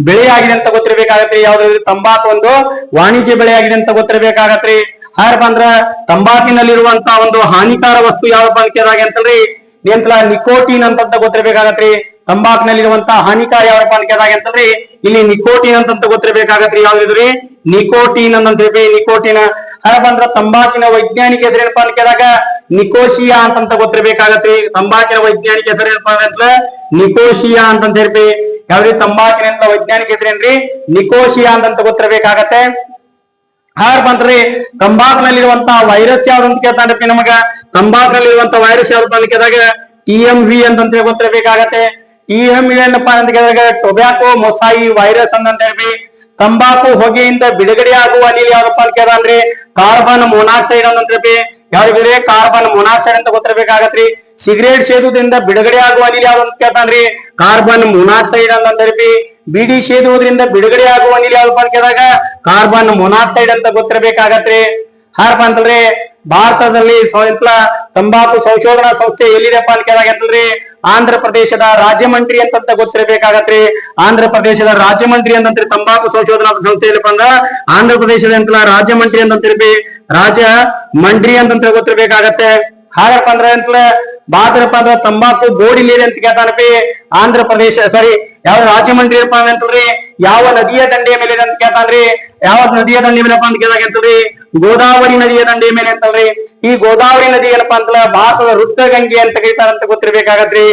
ಬೆಳೆಯಾಗಿದೆ ಅಂತ ಗೊತ್ತಿರ್ಬೇಕಾಗತ್ರಿ. ಯಾವ್ದು ತಂಬಾಕು ಒಂದು ವಾಣಿಜ್ಯ ಬೆಳೆಯಾಗಿದೆ ಅಂತ ಗೊತ್ತಿರ್ಬೇಕಾಗತ್ರಿ. ಹಾಗಪ್ಪ ಅಂದ್ರ ತಂಬಾಕಿನಲ್ಲಿರುವಂತ ಒಂದು ಹಾನಿಕಾರ ವಸ್ತು ಯಾವಪ್ಪ ಅಂತ ಕೇಳಿದಾಗ ಅಂತಲ್ರಿ ನಿಯಂತ್ರ ನಿಕೋಟಿನ್ ಅಂತ ಗೊತ್ತಿರ್ಬೇಕಾಗತ್ರಿ. ತಂಬಾಕಿನಲ್ಲಿರುವಂತ ಹಾನಿಕಾರ ಯಾವಪ್ಪ ಅಂತ ಕೇಳಿದಾಗ ಅಂತಲ್ರಿ ಇಲ್ಲಿ ನಿಕೋಟಿನ್ ಅಂತ ಗೊತ್ತಿರ್ಬೇಕಾಗತ್ರಿ. ಯಾವ್ದಿದ್ರಿ ನಿಕೋಟಿನ್ ಅಂತ ಹೇಳಿ. ನಿಕೋಟಿನ್ ಹಾಗಪ್ಪ ಅಂದ್ರ ತಂಬಾಕಿನ ವೈಜ್ಞಾನಿಕ ಹೆಸರು ಏನಪ್ಪಾ ಅಂತ ಕೇಳಿದಾಗ ನಿಕೋಶಿಯಾ ಅಂತ ಗೊತ್ತಿರ್ಬೇಕಾಗತ್ರಿ. ತಂಬಾಕಿನ ವೈಜ್ಞಾನಿಕ ಹೆಸರು ಏನಪ್ಪಾ ಅಂತ ನಿಕೋಶಿಯಾ ಅಂತ ಹೇಳಿ. ಯಾವ್ದು ತಂಬಾಕಿನ ವೈಜ್ಞಾನಿಕ ಹೆಸರೇನ್ರಿ ನಿಕೋಶಿಯಾ ಅಂತ ಗೊತ್ತಿರ್ಬೇಕಾಗತ್ತೆ. ಹಾಗಪ್ಪ ಅಂದ್ರಿ ತಂಬಾಕಿನಲ್ಲಿರುವಂತ ವೈರಸ್ ಯಾವ್ದು ಅಂತ ಕೇಳ್ತಾನ್ರಿ ನಮಗ. ತಂಬಾಕಿನಲ್ಲಿರುವಂತ ವೈರಸ್ ಯಾವ್ದಪ್ಪ ಅಂತ ಕೇಳಿದಾಗ TMV ಅಂತ ಗೊತ್ತಿರ್ಬೇಕಾಗತ್ತೆ. TMV ಏನಪ್ಪಾ ಅಂತ ಕೇಳಿದಾಗ ಟೊಬ್ಯಾಕೋ ಮೊಸಾಯಿ ವೈರಸ್ ಅಂತ ಹೇಳಿ. ತಂಬಾಕು ಹೊಗೆಯಿಂದ ಬಿಡುಗಡೆ ಆಗುವ ಅನಿಲ ಯಾವ್ದಪ್ಪ ಅಂತ ಕೇಳ್ತಾನ್ರಿ ಕಾರ್ಬನ್ ಮೊನಾಕ್ಸೈಡ್ ಅಂತ ಹೇಳಿ. ಯಾವ್ದು ಕಾರ್ಬನ್ ಮೊನಾಕ್ಸೈಡ್ ಅಂತ ಗೊತ್ತಿರ್ಬೇಕಾಗತ್ರಿ. ಸಿಗರೇಟ್ ಸೇದುವುದರಿಂದ ಬಿಡುಗಡೆ ಆಗುವ ಅನಿಲ ಯಾವ್ದು ಅಂತ ಕೇಳ್ತಾನ್ರಿ ಕಾರ್ಬನ್ ಮೊನಾಕ್ಸೈಡ್ ಅಂತ ಹೇಳಿ. ಬಿಡಿ ಸೇದುವುದರಿಂದ ಬಿಡುಗಡೆ ಆಗುವ ಅನಿಲ ಯಾವ್ದಪ್ಪ ಅಂತ ಕೇಳಿದಾಗ ಕಾರ್ಬನ್ ಮೊನಾಕ್ಸೈಡ್ ಅಂತ ಗೊತ್ತಿರ್ಬೇಕಾಗತ್ರಿ. ಹಾಗಪ್ಪ ಅಂತಲ್ರಿ ಭಾರತದಲ್ಲಿ ತಂಬಾಕು ಸಂಶೋಧನಾ ಸಂಸ್ಥೆ ಎಲ್ಲಿದೆಪ್ಪ ಅಂತ ಕೇಳಿದಾಗ ಅಂತಲ್ರಿ ಆಂಧ್ರ ಪ್ರದೇಶದ ರಾಜ್ಯಮಂತ್ರಿ ಅಂತ ಗೊತ್ತಿರಬೇಕಾಗತ್ರಿ. ಆಂಧ್ರ ಪ್ರದೇಶದ ರಾಜ್ಯಮಂತ್ರಿ ಅಂತಂದ್ರೆ ತಂಬಾಕು ಸಂಶೋಧನಾ ಸಂಸ್ಥೆ ಏನಪ್ಪ ಅಂದ್ರ ಆಂಧ್ರ ಪ್ರದೇಶದ ಅಂತ ರಾಜ್ಯಮಂತ್ರಿ ಅಂತಂತಿರ್ಬಿ ರಾಜ್ಯ ಮಂಡ್ರಿ ಅಂತಂತ ಗೊತ್ತಿರ್ಬೇಕಾಗತ್ತೆ. ಹಾಗಪ್ಪ ಅಂದ್ರೆ ಅಂತಲೇ ಭಾರತಪ್ಪ ಅಂದ್ರೆ ತಂಬಾಕು ಬೋರ್ಡ್ ನೀರಿ ಅಂತ ಕೇಳ್ತಾನಪಿ ಆಂಧ್ರ ಪ್ರದೇಶ ಸಾರಿ ಯಾವ ರಾಜ್ಯಮಂತ್ರಿ ಏನಪ್ಪ ಅಂತಂದ್ರಿ ಯಾವ ನದಿಯ ದಂಡೆಯ ಮೇಲೆ ಅಂತ ಕೇಳ್ತಾನ್ರಿ. ಯಾವ ನದಿಯ ದಂಡೆ ಮೇಲೆಪ್ಪ ಅಂತ ಕೇಳಿದಾಗ ಅಂತಂದ್ರಿ ಗೋದಾವರಿ ನದಿಯ ದಂಡೆಯ ಮೇಲೆ ಅಂತಲ್ರಿ. ಈ ಗೋದಾವರಿ ನದಿ ಏನಪ್ಪಾ ಅಂತಲ್ಲ ಭಾರತದ ವೃದ್ಧಗಂಗೆ ಅಂತ ಕರೀತಾರಂತ ಗೊತ್ತಿರ್ಬೇಕಾಗತ್ರಿ.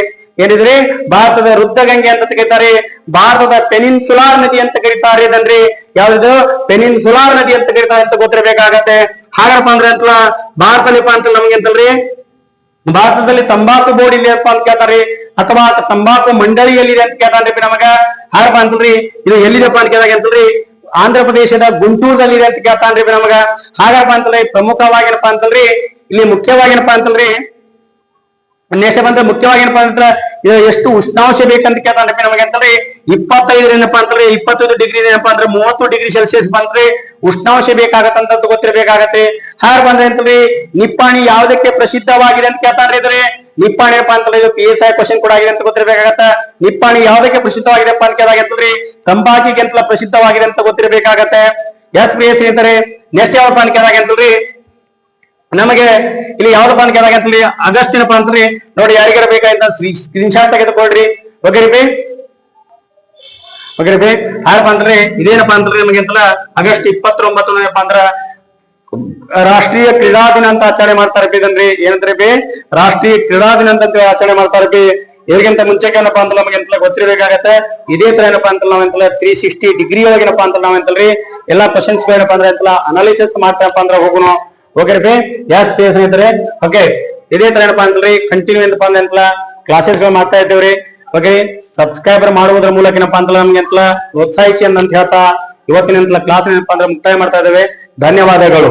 ಏನಿದ್ರಿ ಭಾರತದ ವೃದ್ಧಗಂಗೆ ಅಂತ ಕರೀತಾರೆ. ಭಾರತದ ಪೆನಿನ್ಸುಲಾರ್ ನದಿ ಅಂತ ಕರೀತಾರೆ. ಇದನ್ರಿ ಯಾವ್ದು ಪೆನಿನ್ಸುಲಾರ್ ನದಿ ಅಂತ ಕರೀತಾರೆ ಅಂತ ಗೊತ್ತಿರ್ಬೇಕಾಗತ್ತೆ. ಹಾಗಪ್ಪ ಅಂದ್ರೆ ಅಂತಲ್ಲ ಭಾರತದಲ್ಲಿಪ್ಪ ಅಂತ ನಮ್ಗೆ ಅಂತಲ್ರಿ ಭಾರತದಲ್ಲಿ ತಂಬಾಕು ಬೋರ್ಡ್ ಇಲ್ಲಪ್ಪ ಅಂತ ಕೇಳ್ತಾರ್ರಿ ಅಥವಾ ತಂಬಾಕು ಮಂಡಳಿಯಲ್ಲಿದೆ ಅಂತ ಕೇಳ್ತಾನ್ರಿ ನಮಗ. ಹಾಗಪ್ಪ ಅಂತಲ್ರಿ ಇದು ಎಲ್ಲಿದೆಪ್ಪ ಅಂತ ಕೇಳಿದಾಗ ಅಂತಲ್ರಿ ಆಂಧ್ರ ಪ್ರದೇಶದ ಗುಂಟೂರದಲ್ಲಿದೆ ಅಂತ ಕೇಳ್ತಾನ್ರಿ ನಮಗ. ಹಾಗಪ್ಪ ಅಂತಲ್ರಿ ಪ್ರಮುಖವಾಗಿನಪ್ಪ ಅಂತಲ್ರಿ ಇಲ್ಲಿ ಮುಖ್ಯವಾಗಿನಪ್ಪ ಅಂತಲ್ರಿ ನೆಕ್ಸ್ಟ್ ಬಂದ್ರೆ ಮುಖ್ಯವಾಗಿನಪ್ಪ ಅಂತ ಇದು ಎಷ್ಟು ಉಷ್ಣಾಂಶ ಬೇಕಂತ ಕೇಳ್ತಾನ್ರಿ ನಮಗೆ ಅಂತಂದ್ರೆ 25 ಏನಪ್ಪಾ ಅಂತಂದ್ರೆ 25 ಡಿಗ್ರಿ ಏನಪ್ಪಾ ಅಂದ್ರೆ 30 ಡಿಗ್ರಿ ಸೆಲ್ಸಿಯಸ್ ಬಂದ್ರೆ ಉಷ್ಣಾಂಶ ಬೇಕಾಗತ್ತಂತ ಗೊತ್ತಿರಬೇಕಾಗತ್ತೆ. ಹಾಗೆ ಬಂದ್ರೆ ಅಂತಂದ್ರೆ ನಿಪ್ಪಾಣಿ ಯಾವುದಕ್ಕೆ ಪ್ರಸಿದ್ಧವಾಗಿದೆ ಅಂತ ಕೇಳ್ತಾನ್ರಿ. ಇದ್ರೆ ನಿಪ್ಪಾಣಿ ಏನಪ್ಪಾ ಅಂತಂದ್ರೆ ಇದು PSI ಕ್ವಶನ್ ಕೂಡ ಆಗಿದೆ ಅಂತ ಗೊತ್ತಿರಬೇಕಾಗತ್ತ. ನಿಪ್ಪಾಣಿ ಯಾವುದಕ್ಕೆ ಪ್ರಸಿದ್ಧವಾಗಿದೆಪ್ಪ ಅಂತ ಕೇಳಿದಾಗ ಅಂತಂದ್ರೆ ತಂಬಾಕಿಗೆ ಅಂತ ಪ್ರಸಿದ್ಧವಾಗಿದೆ ಅಂತ ಗೊತ್ತಿರಬೇಕಾಗತ್ತೆ. SPS ಅಂತಾರೆ. ನೆಕ್ಸ್ಟ್ ಯಾವಪ್ಪ ಅಂತ ಕೇಳಿದಾಗ ಅಂತಂದ್ರೆ ನಮಗೆ ಇಲ್ಲಿ ಯಾವ್ದಪ್ಪ ಅಂತ ಕೇಳಿದಾಗ ಅಂತಂದ್ರೆ ಆಗಸ್ಟ್ ಏನಪ್ಪಾ ಅಂತಂದ್ರೆ ನೋಡಿ ಯಾರಿಗಾರ ಬೇಕಾಗಿದ್ದ ಸ್ಕ್ರೀನ್ ಶಾಟ್ ತೆಗೆದುಕೊಳ್ರಿ. ಓಕೆರಿ ಓಕೆ ಹಾಗಪ್ಪ ಅಂದ್ರೆ ಇದೇನಪ್ಪಾ ಅಂತಂದ್ರೆ ನಮಗೆ ಅಂತಲ್ಲ ಆಗಸ್ಟ್ 29 ಏನಪ್ಪಾ ಅಂದ್ರ ರಾಷ್ಟ್ರೀಯ ಕ್ರೀಡಾ ದಿನ ಅಂತ ಆಚರಣೆ ಮಾಡ್ತಾರಪ್ಪಿ. ಇದನ್ರಿ ಏನಂದ್ರೆ ರಾಷ್ಟ್ರೀಯ ಕ್ರೀಡಾ ದಿನ ಅಂತ ಆಚರಣೆ ಮಾಡ್ತಾರಪ್ಪಿ. ಇದಕ್ಕಿಂತ ಮುಂಚೆಗೆ ಏನಪ್ಪಾ ಅಂತ ನಮಗೆ ಅಂತ ಗೊತ್ತಿರಬೇಕಾಗತ್ತೆ. ಇದೇ ತರ ಏನಪ್ಪಾ ಅಂತ ನಾವಂತಲ್ಲ 360 ಡಿಗ್ರಿ ಒಳಗೇನಪ್ಪಾ ಅಂತ ನಾವಂತಲ್ರಿ ಎಲ್ಲಾ ಕ್ವಶನ್ಸ್ ಏನಪ್ಪಾ ಅಂದ್ರೆ ಅಂತಲ್ಲ ಅನಾಲಿಸಿಸ್ ಮಾಡ್ತಾರಪ್ಪ ಅಂದ್ರೆ ಹೋಗೋಣ. ಓಕೆ ಯಾಸ್ ಸ್ನೇಹಿತರೆ ಓಕೆ ಇದೇ ತರ ಏನಪ್ಪಾ ಅಂತಲ್ರಿ ಕಂಟಿನ್ಯೂ ಏನಪ್ಪಾ ಅಂತಲ್ಲ ಕ್ಲಾಸಸ್ ಗಳು ಮಾಡ್ತಾ ಇದ್ದೇವ್ರಿ. ಓಕೆ ಸಬ್ಸ್ಕ್ರೈಬರ್ ಮಾಡುವುದರ ಮೂಲಕ ಏನಪ್ಪಾ ಅಂತಲ್ಲ ನಮ್ಗೆ ಅಂತಲ್ಲ ಪ್ರೋತ್ಸಾಹಿಸಿ ಅಂತ ಹೇಳ್ತಾ ಇವತ್ತಿನ ಕ್ಲಾಸ್ ಏನಪ್ಪಾ ಅಂದ್ರೆ ಮುಕ್ತಾಯ ಮಾಡ್ತಾ ಇದ್ದೇವೆ. ಧನ್ಯವಾದಗಳು.